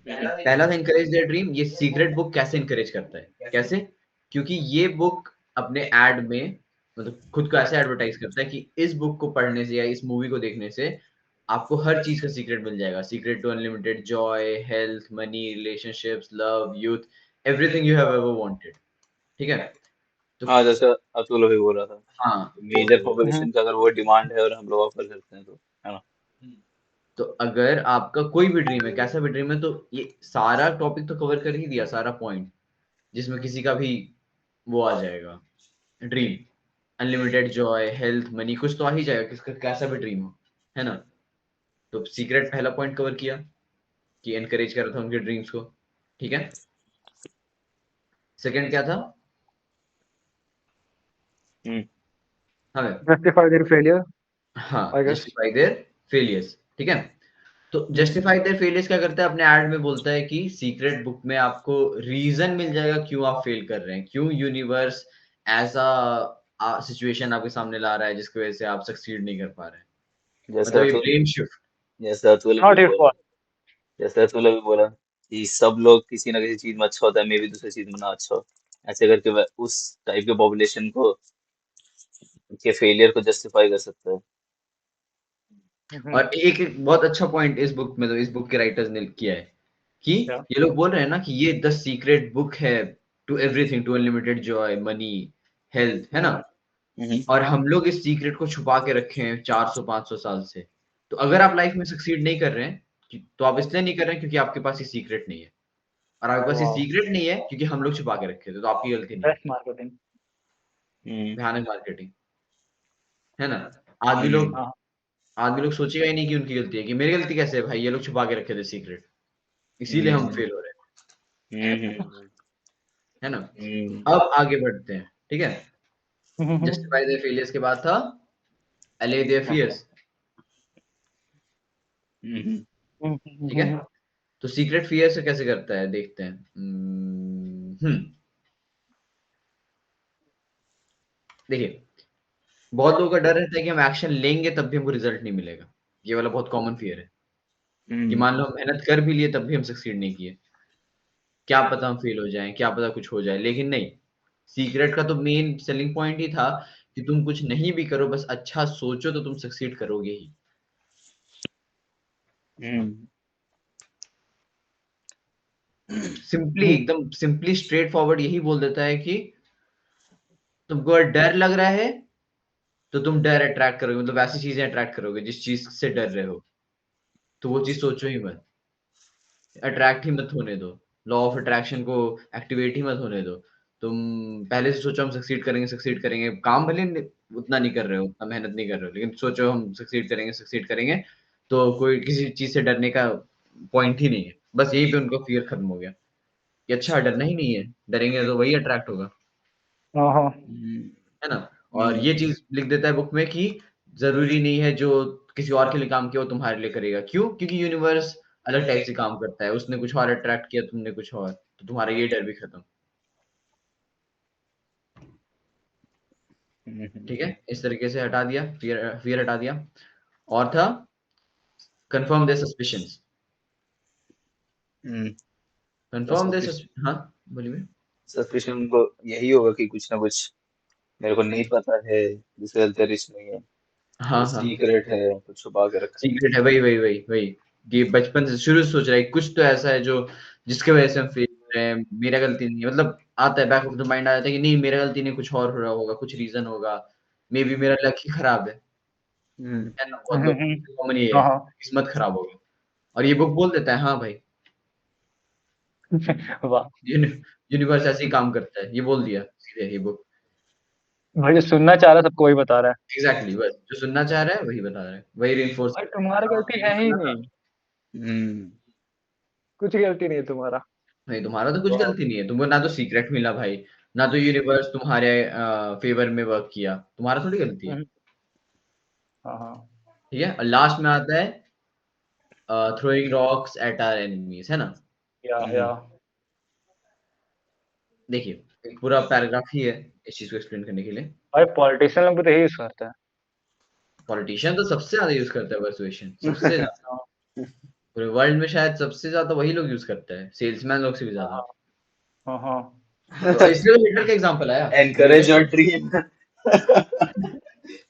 पहला था इनकरेज देयर ड्रीम। ये सीक्रेट बुक कैसे इनकरेज करता है, कैसे, क्योंकि ये बुक अपने एड में, मतलब खुद को ऐसे एडवर्टाइज करता है कि इस बुक को पढ़ने से या इस मूवी को देखने से आपको हर चीज का सीक्रेट मिल जाएगा, secret to unlimited joy, health, money, relationships, love, youth, everything you have ever wanted, ठीक है। तो हाँ, जैसे अतुल अभी बोल रहा था, हाँ, तो मेजर पॉपुलेशन का अगर वो डिमांड है और हम लोग ऑफर करते हैं तो, है ना? तो अगर आपका कोई भी ड्रीम है, कैसा भी ड्रीम है, तो ये सारा टॉपिक तो कवर कर ही दिया, सारा पॉइंट, जिसमें किसी का भी वो आ जाएगा dream, unlimited joy, health, money, कुछ तो आ ही जाएगा, किसका कैसा भी ड्रीम हो, है ना। तो सीक्रेट पहला पॉइंट कवर किया कि एनकरेज कर रहा था उनके ड्रीम्स को, ठीक है। सेकंड क्या था? हम्म हाँ जस्टिफाई देयर फेलियर हाँ, I guess. Justify their failures, ठीक है। तो जस्टिफाई देयर फेलियर्स क्या करता है, अपने ऐड में बोलता है कि सीक्रेट बुक में आपको रीजन मिल जाएगा क्यों आप फेल कर रहे हैं, क्यों यूनिवर्स ऐसा सिचुएशन आपके सामने ला रहा है जिसकी वजह से आप सक्सीड नहीं कर पा रहे हैं। जैसे मतलब ये अतुल ब्लेम शिफ्ट। जैसे अतुल भी नॉट हिज बोला फॉल्ट। जैसे अतुल भी बोला कि सब लोग किसी ना किसी चीज में अच्छा होता है, मे भी दूसरी चीज में ना अच्छा हो। ऐसे करके वह उस टाइप के पॉपुलेशन को के फेलियर को जस्टिफाई कर सकता है। और एक बहुत अच्छा पॉइंट इस बुक में, तो इस बुक के राइटर्स ने किया है कि क्या? ये लोग बोल रहे हैं ना कि ये द सीक्रेट बुक है to everything, to unlimited joy, money, health, है ना। हम्म और हम लोग इस सीक्रेट को छुपा के रखे हैं 400-500 साल से। तो अगर आप लाइफ में सक्सीड नहीं कर रहे हैं तो आप इसलिए नहीं कर रहे हैं क्योंकि आपके पास ये सीक्रेट नहीं है, और आपके पास ये वाओ, सीक्रेट नहीं है क्योंकि हम लोग छुपा के रखे थे, तो आपकी गलती नहीं है। Best marketing. हम्म भयानक मार्केटिंग, है ना। आदमी हम्म लोग हाँ। आदमी लोग सोचेगा ही नहीं कि उनकी गलती है, कि मेरी गलती कैसे है भाई, ये लोग छुपा के रखे थे सीक्रेट, इसीलिए हम हम्म फेल हो रहे हम्म हैं, है ना। हम्म अब आगे बढ़ते हैं, ठीक है। जस्टिफाई देयर फेलियर्स के बाद था अले देयर फियर्स, हम्म ठीक है। तो सीक्रेट फियर से कैसे करता है, देखते हैं। देखिए, बहुत लोगों का डर रहता है कि हम एक्शन लेंगे तब भी हमको रिजल्ट नहीं मिलेगा। ये वाला बहुत कॉमन फियर है कि हम्म मान लो हम मेहनत कर भी लिए तब भी हम सक्सीड नहीं किए, क्या पता हम फेल हो जाएं, क्या पता कुछ हो जाए। लेकिन नहीं, सीक्रेट का तो मेन सेलिंग पॉइंट ही था कि तुम कुछ नहीं भी करो, बस अच्छा सोचो तो तुम सक्सीड करोगे ही। हम्म सिंपली, एकदम सिंपली स्ट्रेट फॉरवर्ड यही बोल देता है कि तुमको अगर डर लग रहा है तो तुम डर अट्रैक्ट करोगे, मतलब ऐसी चीजें अट्रैक्ट करोगे जिस चीज से डर रहे हो, तो वो चीज सोचो ही मत, अट्रैक्ट ही मत होने दो, लॉ ऑफ अट्रैक्शन को एक्टिवेट ही मत होने दो। तुम पहले से सोचो हम सक्सीड करेंगे, काम भले उतना नहीं कर रहे हो, उतना मेहनत नहीं कर रहे हो, लेकिन सोचो हम सक्सीड करेंगे, तो कोई किसी चीज से डरने का पॉइंट ही नहीं है। बस यहीं पे उनका फियर खत्म हो गया कि अच्छा डरना ही नहीं है, डरेंगे तो वही अट्रैक्ट होगा, हाँ। है ना। और ये चीज लिख देता है बुक में कि जरूरी नहीं है जो किसी और के लिए काम किया वो तुम्हारे लिए करेगा, क्यों? क्योंकि यूनिवर्स अलग टाइप से काम करता है, उसने कुछ और अट्रैक्ट किया, तुमने कुछ और, तो तुम्हारा ये डर भी खत्म, ठीक है। इस तरीके से हटा दिया, फियर फियर हटा दिया। और था confirm their suspicions, confirm their, हाँ बोलिए। सस्पिशन को यही होगा कि कुछ ना कुछ मेरे को नहीं पता है, जिसके चलते रिस्क नहीं है, हाँ कुछ हाँ, सीक्रेट है, कुछ छुपा के रखा है। सीक्रेट है, वही कि बचपन से शुरू से सोच रहा है कुछ तो ऐसा है जो जिसके वजह से हम फेल हो रहे हैं, मेरा गलती नहीं है, मतलब आता है बैक ऑफ द माइंड, आ जाता है कि नहीं मेरा गलती नहीं, कुछ और हो रहा होगा, कुछ रीजन होगा, मे बी मेरा लक ही खराब हम्म है ना। बहुत लोग कॉमन ये है, हाँ। किस्मत खराब हो गई। और ये बुक बोल देता है हाँ भाई, वाह यूनिवर्स ऐसे ही काम करता है, ये बोल दिया सीधे ये बुक। भाई, जो सुनना चाह रहा है सबको वही बता रहा है। एग्जैक्टली, बस जो सुनना चाह रहा है वही बता रहा है, वही रिइंफोर्स भाई कर रहा है। तुम्हारी हाँ, गलती ये है ही सुना था। नहीं, हम्म कुछ गलती नहीं है तुम्हारा। नहीं, तुम्हारा तो कुछ वाह। गलती नहीं है, तुमको ना तो सीक्रेट मिला भाई, ना तो यूनिवर्स तुम्हारे फेवर में वर्क किया, तुम्हारा थोड़ी गलती है, हाँ हाँ। ठीक है। और लास्ट में आता है throwing rocks at our enemies, है ना। या देखिए, एक पूरा पैराग्राफ ही है इस चीज को एक्सप्लेन करने के लिए। भाई पॉलिटिशियन लोग भी तो यही यूज करते हैं। पॉलिटिशियन तो सबसे ज्यादा यूज करता है परसुएशन, सबसे ज्यादा, हाँ पूरे वर्ल्ड में शायद सबसे ज्यादा वही लोग यूज करता है, सेल्समैन लोग से भी ज्यादा। हाँ हाँ हाँ। तो इसलिए तो हिटलर का एग्जांपल आया, एनकरेज योर ड्रीम।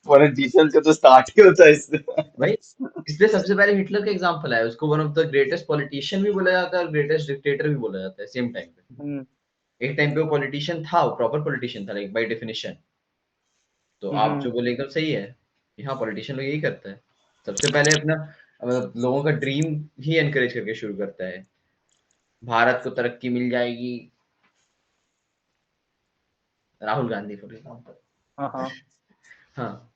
पॉलिटिशियंस का तो स्टार्ट ही होता है इससे। भाई इसलिए सबसे पहले हिटलर का एग्जांपल आया, उसको one of the greatest politician भी बोला जाता है और ग्रेटेस्ट डिक्टेटर भी बोला जाता है सेम टाइम पे। हम्म एक टाइम पे वो पॉलिटिशियन था, वो प्रॉपर पॉलिटिशियन था, लाइक बाय डेफिनेशन। तो आप हम्म जो बोले एकदम सही है कि हाँ, पॉलिटिशियन लोग यही करता है, सबसे पहले अपना मतलब लोगों का ड्रीम ही एनकरेज करके शुरू करता है। भारत को तरक्की मिल जाएगी, राहुल गांधी फॉर एग्जाम्पल। हाँ हाँ हाँ,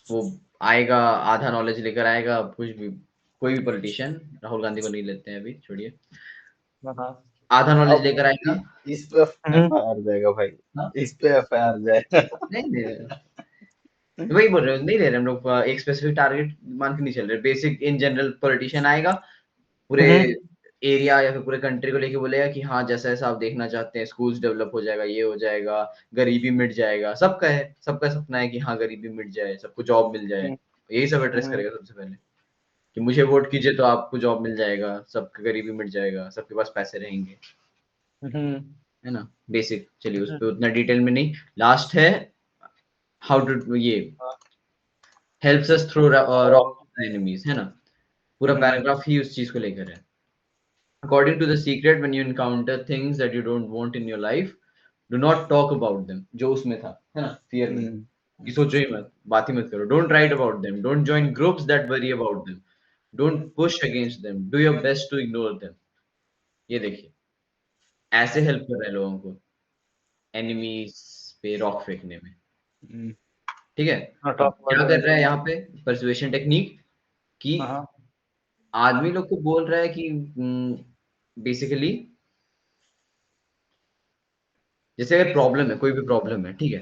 वो आएगा, आधा नॉलेज लेकर आएगा, कुछ भी, कोई भी पॉलिटिशियन, राहुल गांधी को नहीं लेते हैं अभी, छोड़िए, हाँ हाँ आधा नॉलेज अब लेकर आएगा। इस पे हम्म, एफआईआर जाएगा भाई, हाँ, इस पे एफआईआर जाएगा। नहीं दे रहे, वही बोल रहे हो, नहीं ले रहे हम लोग, एक स्पेसिफिक टारगेट मान के नहीं चल रहे, बेसिक इन जनरल पॉलिटिशियन आएगा, पूरे हम्म, एरिया या फिर पूरे कंट्री को लेके बोलेगा कि हाँ जैसा जैसा आप देखना चाहते हैं, स्कूल्स डेवलप हो जाएगा, ये हो जाएगा, गरीबी मिट जाएगा, सबका है, सबका सपना है कि हाँ गरीबी मिट जाए, सबको जॉब मिल जाए, हम्म, यही सब एड्रेस हम्म, करेगा सबसे पहले, कि मुझे वोट कीजिए तो आपको जॉब मिल जाएगा, सबकी गरीबी मिट जाएगा, सबके पास पैसे रहेंगे, हम्म, है ना। बेसिक, चलिए उस पर उतना डिटेल में नहीं, लास्ट है हाउ टू, ये हेल्प्स अस थ्रू एनिमीज, है ना, पूरा हम्म, पैराग्राफ ही उस चीज को लेकर है। According to the secret, when you encounter things that you don't want in your life, do not talk about them. जो उसमें था, है ना, fear में, कि सोचो ही मत, बात ही मत करो. Don't write about them. Don't join groups that worry about them. Don't push against them. Do your best to ignore them. ये देखिए, ऐसे हेल्प कर रहे हैं लोगों को एनिमीज पे रॉक फेंकने में, हम्म, ठीक है। नॉट अब टॉक क्या अबाउट कर रहा है एनिमी। यहाँ पे, परसुएशन टेक्निक, कि हाँ आदमी लोग को बोल रहा है कि बेसिकली, जैसे अगर प्रॉब्लम है, कोई भी प्रॉब्लम है, ठीक है,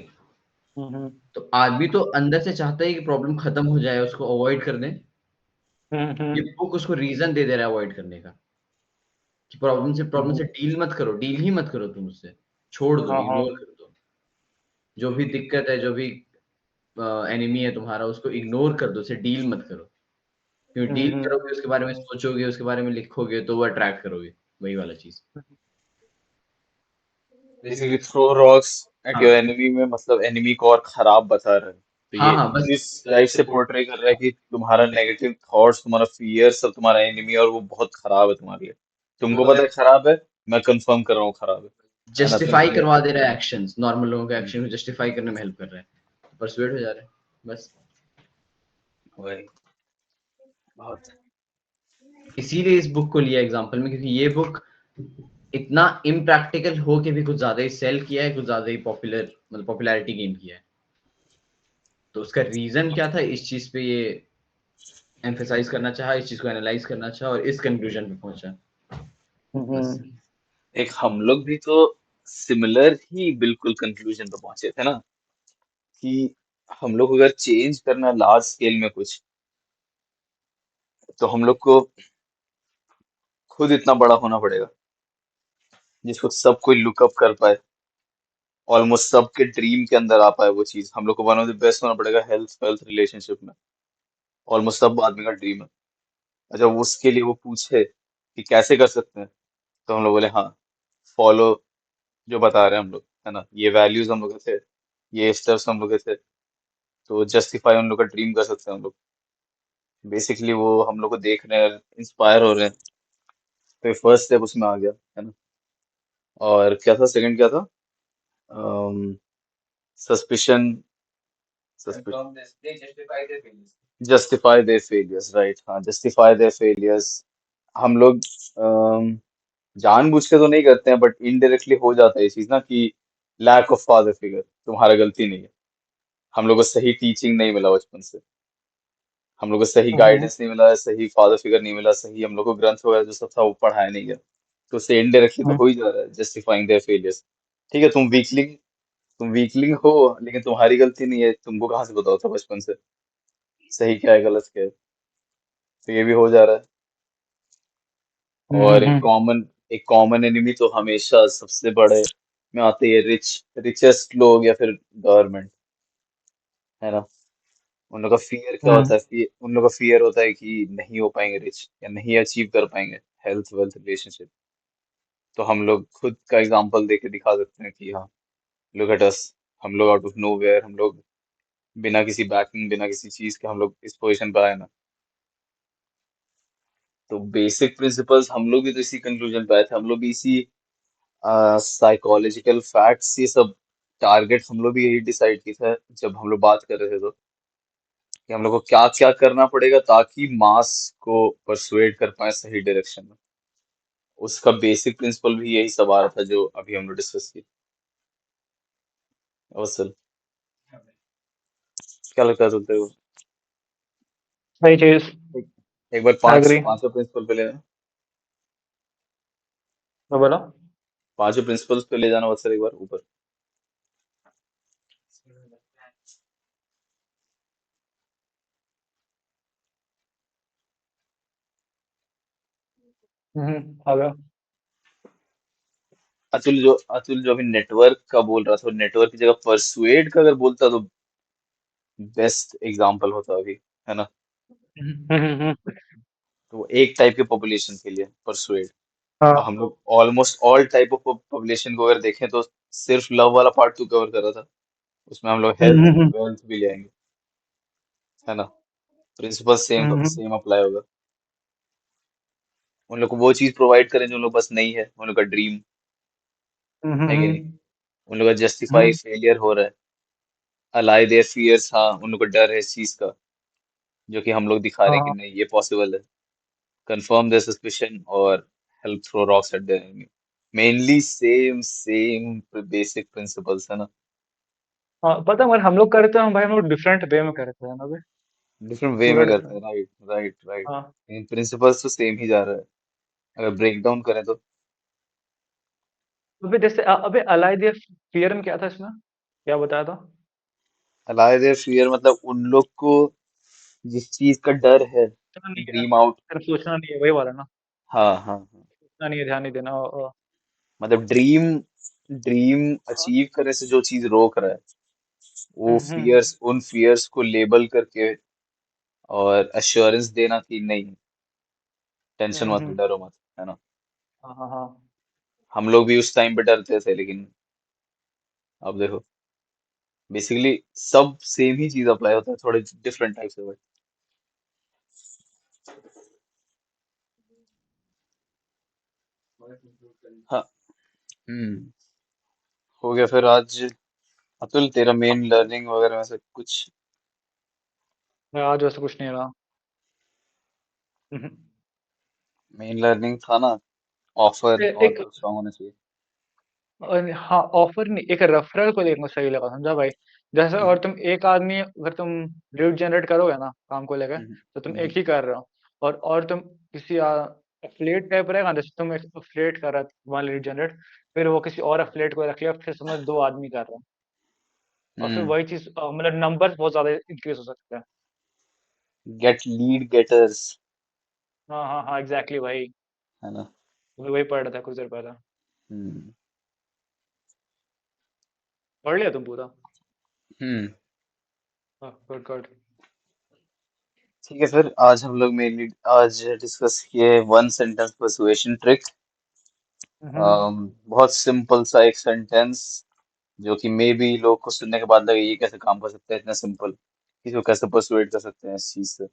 हम्म, तो आदमी तो अंदर से चाहता है कि प्रॉब्लम खत्म हो जाए, उसको अवॉइड कर दें। ये हम्म, बुक उसको रीजन दे दे रहा है अवॉइड करने का, कि प्रॉब्लम से डील मत करो, डील ही मत करो तुम उससे, छोड़ दो, हाँ हाँ इग्नोर कर दो, जो भी दिक्कत है, जो भी एनिमी है तुम्हारा, उसको इग्नोर कर दो, उसे डील मत करो, क्योंकि डील हम्म, करोगे, उसके बारे में सोचोगे, उसके बारे में लिखोगे, तो वो अट्रैक्ट करोगे, वही वाला चीज। Basically throw rocks at your हाँ एनिमी में मतलब एनिमी को और खराब बता रहा है। तो हाँ ये हाँ, बस इस टाइप से पोर्ट्रे कर रहा है कि तुम्हारा नेगेटिव थॉट्स, तुम्हारा फियर सब तुम्हारा एनिमी है और वो बहुत खराब है तुम्हारे लिए। तुमको पता है खराब है, मैं कंफर्म कर रहा हूँ खराब है ना, तो जस्टिफाई इसलिए करवा दे रहा है एक्शंस, नॉर्मल लोगों के हम्म, एक्शन को जस्टिफाई करने में हेल्प कर रहा है, परसुएट हो जा रहा है, बस। वही बहुत। इसीलिए इस बुक को लिया एग्जांपल में, क्योंकि ये बुक इतना इम्प्रैक्टिकल हो के भी कुछ ज्यादा ही सेल किया है, कुछ ज्यादा ही पॉपुलर, मतलब पॉपुलैरिटी गेन किया है। तो उसका रीजन क्या था, इस चीज पे ये एम्फेसाइज करना चाहा, इस चीज को एनालाइज करना चाहा, और इस कंक्लूजन पे पहुंचा, बस। हम्म, एक हम लोग भी तो सिमिलर ही बिल्कुल कंक्लूजन पे पहुंचे थे ना, कि हम लोग अगर चेंज करना लार्ज स्केल में कुछ, तो हम लोग को खुद इतना बड़ा होना पड़ेगा जिसको सब कोई लुकअप कर पाए, ऑलमोस्ट सबके ड्रीम के अंदर आ पाए वो चीज। हम लोग को वन ऑफ द बेस्ट होना पड़ेगा हेल्थ वेल्थ रिलेशनशिप में, ऑलमोस्ट सब आदमी का ड्रीम है। अच्छा, वो उसके लिए वो पूछे कि कैसे कर सकते हैं, तो हम लोग बोले हाँ, फॉलो जो बता रहे हैं हम लोग, है ना, ये वैल्यूज हम लोग के थे, ये स्टेप्स हम लोग के थे, तो जस्टिफाई उन लोग का ड्रीम कर सकते हैं हम लोग। बेसिकली वो हम लोग को देख रहे हैं, इंस्पायर हो रहे हैं, तो फर्स्ट स्टेप उसमें आ गया, है ना। और क्या था, सेकंड क्या था, suspicion, justify their failures, right, हाँ, जस्टिफाई देयर फेलियर्स। हम लोग जानबूझ के तो नहीं करते हैं, बट इनडायरेक्टली हो जाता है ये चीज ना, कि लैक ऑफ फादर फिगर, तुम्हारा गलती नहीं है, हम लोग को सही टीचिंग नहीं मिला बचपन से, हम लोग को सही हम्म, गाइडेंस नहीं मिला, सही फादर फिगर नहीं मिला, सही हम लोग को ग्रंथ वगैरह जो सब था वो पढ़ाया नहीं गया, तो उससे इनडायरेक्टली तो हम्म, हो ही जा रहा है जस्टिफाइंग देयर फेलियर्स। ठीक है, तुम वीकलिंग हो, लेकिन तुम्हारी गलती नहीं है, तुमको कहाँ से पता होता बचपन से सही क्या है गलत क्या है, तो ये भी हो जा रहा है। और हम्म, एक कॉमन एनिमी तो हमेशा सबसे बड़े में आते हैं, रिचेस्ट लोग या फिर गवर्नमेंट, है ना। उन लोग का फियर क्या होता है, उन लोग का फियर होता है कि नहीं हो पाएंगे रिच, या नहीं अचीव कर पाएंगे हेल्थ वेल्थ रिलेशनशिप। तो हम लोग खुद का एग्जांपल दे के दिखा सकते हैं कि हाँ, लुक एट अस, हम लोग आउट ऑफ नोवेयर, हम लोग बिना किसी बैकिंग, बिना किसी चीज के हम लोग इस पोजीशन पर आए ना। तो बेसिक प्रिंसिपल्स हम लोग भी तो इसी कंक्लूजन पे आए थे, हम लोग भी इसी साइकोलॉजिकल फैक्ट्स, ये सब टारगेट हम लोग भी यही डिसाइड की था जब हम लोग बात कर रहे थे। तो कि हम लोग को क्या क्या करना पड़ेगा ताकि मास को परसुएड कर पाए सही डायरेक्शन में। उसका बेसिक प्रिंसिपल भी यही सब आ रहा था जो अभी हम लोग डिस्कस किया। अवसल, क्या लगता है तुमको? सही चीज। एक, एक बार पांच एग्री। पांचों प्रिंसिपल पे ले जाना। तो बोलो। पांचों प्रिंसिपल्स पे ले जाना अवसल एक बार ऊपर। आ गया। अतुल जो अभी नेटवर्क का बोल रहा था, नेटवर्क की जगह परसुएड का अगर बोलता तो बेस्ट एग्जाम्पल होता अभी, है ना? तो एक टाइप के पॉपुलेशन के लिए परसुएड। और हाँ। हम लोग almost all type of population को अगर देखें तो सिर्फ लव वाला पार्ट तो कवर कर रहा था। उसमें हम लोग हेल्थ वेल्थ भी ले आएंगे, है ना? प्रिंसिपल सेम सेम अप्लाई होगा। उन लोग को वो चीज प्रोवाइड करें जो उन लोग बस नहीं है, उन लोग का ड्रीम है कि नहीं? उन लोग का जस्टिफाई फेलियर हो रहा है, अलाई देयर फियर्स, हाँ उन लोग को डर है इस चीज का, जो कि हम लोग दिखा रहे हैं कि हाँ। नहीं ये पॉसिबल है। कंफर्म देयर सस्पिशन और help throw rocks at their enemy. Mainly same same basic principles, है ना? हाँ, पता है, मगर हम लोग करते हैं भाई, हम लोग डिफरेंट वे में करते हैं ना भाई। डिफरेंट वे पूरा में करते हैं, डिफरेंट। Right right right. हाँ। इन प्रिंसिपल्स तो सेम ही जा रहा है। अगर ब्रेक डाउन करें तो अबे जैसे अबे अलाइद फियर में क्या था इसमें, क्या बताया था? अलाय देयर फियर मतलब उन लोग को जिस चीज का डर है, सोचना नहीं है, ड्रीम आउट। सिर्फ सोचना नहीं है, वही वाला ना। हाँ हाँ हाँ। सोचना नहीं है, ध्यान नहीं देना। मतलब ड्रीम ड्रीम अचीव करने से जो चीज रोक रहा है, वो हम्म। फियर्स, उन फियर्स को लेबल करके और अश्योरेंस देना कि नहीं, टेंशन मत लो, हम्म। डरो मत, है ना? हाँ हाँ हाँ। हम लोग भी उस टाइम पे डरते थे, लेकिन अब देखो बेसिकली सब सेम ही चीज अप्लाई होता है, थोड़े डिफरेंट टाइप से बट। हाँ। हम्म। हो गया फिर आज। अतुल तेरा मेन लर्निंग वगैरह में से कुछ? मैं आज वैसे कुछ नहीं रहा। हम्म। मेन लर्निंग था ना, ऑफर और एक, कुछ स्ट्रांग होना चाहिए। और हाँ, ऑफर नहीं, एक रेफरल को देखना सही लगा, समझा भाई? जैसे हम्म और तुम एक आदमी, अगर तुम लीड जनरेट करोगे ना काम को लेकर, हम्म तो तुम हम्म एक ही कर रहे हो। और तुम किसी एफिलिएट टाइप रहेगा, जैसे तुम एक एफिलिएट कर रहा है वहाँ लीड जनरेट, फिर वो किसी और एफिलिएट को रख लिया, फिर समझ दो आदमी कर रहे हैं, और फिर हम्म। वही चीज मतलब नंबर बहुत ज्यादा इंक्रीज हो सकते हैं। गेट लीड गेटर्स, हाँ हाँ हाँ, एग्जैक्टली भाई। है ना? मैं वही पढ़ रहा था कुछ देर पहले। हम्म पढ़ लिया तुम पूरा? हम्म। हाँ, गुड गुड। ठीक है फिर आज हम लोग मेनली आज डिस्कस किए वन सेंटेंस पर्सुएशन ट्रिक। हम्म बहुत सिंपल सा एक सेंटेंस, जो कि मे बी लोग को सुनने के बाद लगे ये कैसे काम कर सकता है इतना सिंपल, इसको कैसे परसुएट कर सकते हैं इस चीज से।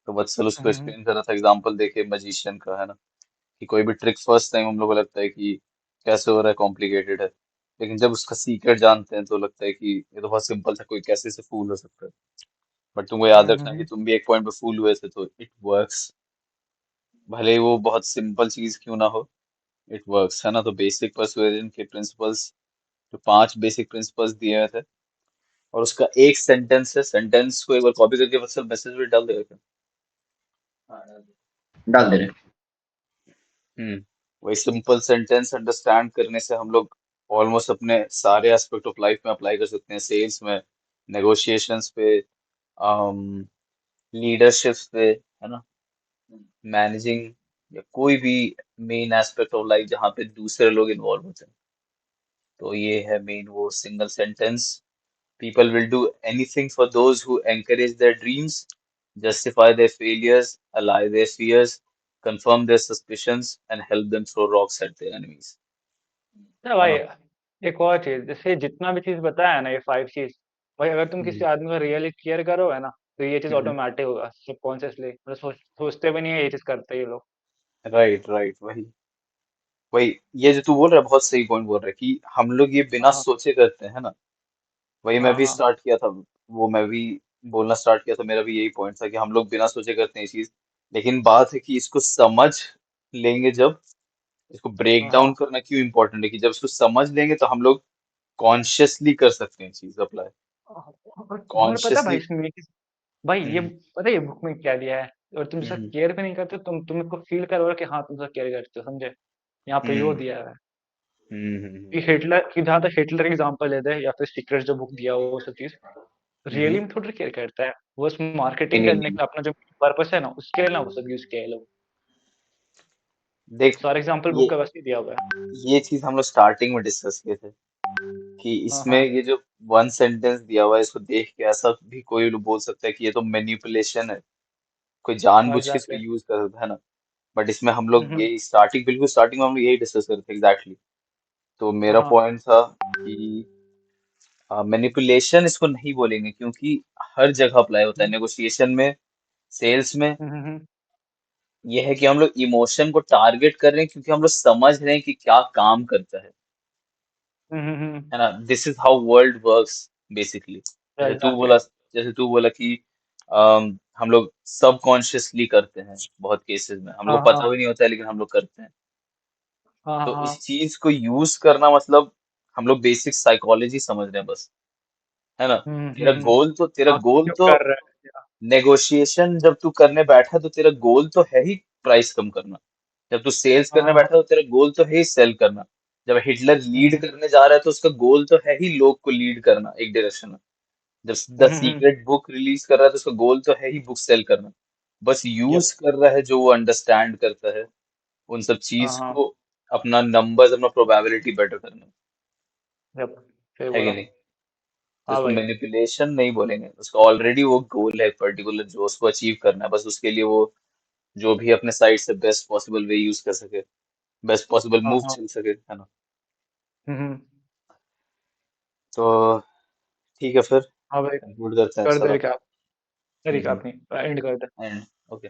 तो वत्सल उसको हम्म एक्सप्लेन कर रहा था एग्जांपल देके मजिशियन का, है ना? कि कोई भी ट्रिक फर्स्ट टाइम हम लोग को लगता है कि कैसे हो रहा है, कॉम्प्लिकेटेड है, लेकिन जब उसका सीक्रेट जानते हैं तो लगता है कि ये तो बहुत सिंपल था, कोई कैसे से फूल हो सकता है। बट तुमको याद रखना है कि हम्म। तुम भी एक पॉइंट पे फूल हुए थे, तो इट वर्क्स, भले ही वो बहुत सिंपल चीज क्यों ना हो, इट वर्क्स, है ना? तो बेसिक परसुएजन के प्रिंसिपल्स, जो पांच बेसिक प्रिंसिपल्स दिए हुए थे, और उसका एक सेंटेंस है, सेंटेंस को एक बार कॉपी करके बस मैसेज में डाल देगा क्या? डाल दे रहे। हम्म। वही सिंपल सेंटेंस अंडरस्टैंड करने से हम लोग ऑलमोस्ट अपने सारे एस्पेक्ट ऑफ लाइफ में अप्लाई कर सकते हैं, सेल्स में, नेगोशिएशंस पे, लीडरशिप पे, है ना? मैनेजिंग, या कोई भी मेन एस्पेक्ट ऑफ लाइफ जहाँ पे दूसरे लोग इन्वॉल्व होते हैं। तो ये है मेन वो single sentence. People will do anything for those who encourage their dreams, justify their failures, allay their fears, confirm their suspicions, and help them throw rocks at their enemies, अच्छा है भाई, ना? एक और चीज, जैसे जितना भी चीज बताया है ना, ये 5 चीज, भाई अगर तुम किसी हम्म आदमी को रियली केयर करोगे ना, तो ये चीज हम्म। ऑटोमेटिक होगा सबकॉन्शियसली, मतलब सोचते भी नहीं है ये चीज करते हैं ये लोग। राइट राइट, वही वही। ये जो तू बोल रहा है बहुत सही पॉइंट बोल रहा है कि हम लोग ये बिना हाँ सोचे करते हैं, है ना? वही मैं हाँ भी हाँ। स्टार्ट किया था, वो मैं भी बोलना स्टार्ट किया तो मेरा भी यही पॉइंट था कि हम लोग बिना सोचे करते हैं ये चीज, लेकिन बात है कि इसको समझ लेंगे जब, इसको ब्रेक हाँ डाउन हाँ करना क्यों इंपॉर्टेंट है कि जब इसको समझ लेंगे तो हम लोग कॉन्शियसली कर सकते हैं चीज अप्लाई, और तुम्हें पता है भाई कॉन्शियसली। इसमें भाई ये हम्म पता है ये बुक में क्या दिया है, और तुम इसका हम्म केयर भी नहीं करते, तुम इसको फील करो कि हाँ तुम इसका केयर करते हो, समझे? यहाँ पे यो हम्म दिया है हम्म। कि हिटलर की, जहाँ तक हिटलर एग्जांपल लेते हैं या फिर सीक्रेट जो बुक दिया हो वो सब चीज, हम्म। रियली में थोड़ी केयर करता है वो, उस नहीं मार्केटिंग नहीं करने नहीं का अपना जो पर्पस है ना उसके लिए ना वो सब यूज किया है लोग। देख, सारे एग्जांपल ये बुक का वैसे ही दिया हुआ है। ये चीज हम लोग स्टार्टिंग में डिस्कस किए थे कि हाँ इसमें हाँ ये जो वन सेंटेंस दिया हुआ है इसको देख के ऐसा भी कोई लोग बोल सकता है कि ये तो मैनिपुलेशन है, कोई हाँ जानबूझ के इसको एग्जैक्टली। यूज कर सकता है ना। बट इसमें हम लोग यही स्टार्टिंग, बिल्कुल स्टार्टिंग में हम लोग यही डिस्कस कर रहे थे एग्जैक्टली। तो हाँ मेरा हाँ पॉइंट था कि मैनिपुलेशन इसको नहीं बोलेंगे क्योंकि हर जगह अप्लाई होता है, हम्म नेगोशिएशन में, सेल्स में। हम्म हम्म यह है कि हम लोग इमोशन को टारगेट कर रहे हैं क्योंकि हम लोग समझ रहे हैं कि क्या काम करता है ना। This is how world works basically. जैसे तू एग्जैक्टली। बोला जैसे तू बोला कि हम लोग सबकॉन्शियसली करते हैं, बहुत केसेस में हम हाँ लोग को हाँ पता भी नहीं होता है लेकिन हम लोग करते हैं। हाँ तो हाँ इस चीज को यूज करना मतलब हम लोग बेसिक साइकोलॉजी समझ रहे हैं बस, है ना। हम्म। तेरा हाँ गोल क्यों तो कर रहे हैं? नेगोशिएशन जब तू करने बैठा तो तेरा गोल तो है ही प्राइस कम करना। जब तू सेल्स हाँ करने हाँ बैठा तो तेरा गोल तो है ही सेल करना। जब हिटलर लीड करने जा रहा है तो उसका गोल तो है ही लोग को लीड करना एक डायरेक्शन में। जब the hmm. Secret book release कर रहा है तो उसका गोल तो है ही बुक सेल करना। बस यूज यप। कर रहा है जो वो अंडरस्टैंड करता है उन सब हाँ चीज हाँ को, अपना नंबर्स, अपना प्रोबेबिलिटी बेटर करना, यप। सही है कि बोला। नहीं। तो हाँ इसको भाई। मैनिपुलेशन नहीं बोलेंगे, उसका ऑलरेडी वो गोल है पर्टिकुलर जो उसको अचीव करना है, बस उसके लिए वो जो भी अपने साइड से बेस्ट पॉसिबल वे यूज कर सके, बेस्ट पॉसिबल हाँ मूव हाँ चल सके, है ना। हम्म। तो ठीक है फिर हाँ भाई, कंक्लूड करते हैं, कर दे चलो। रिकैप। रिकैप नहीं, एंड कर दे। And okay.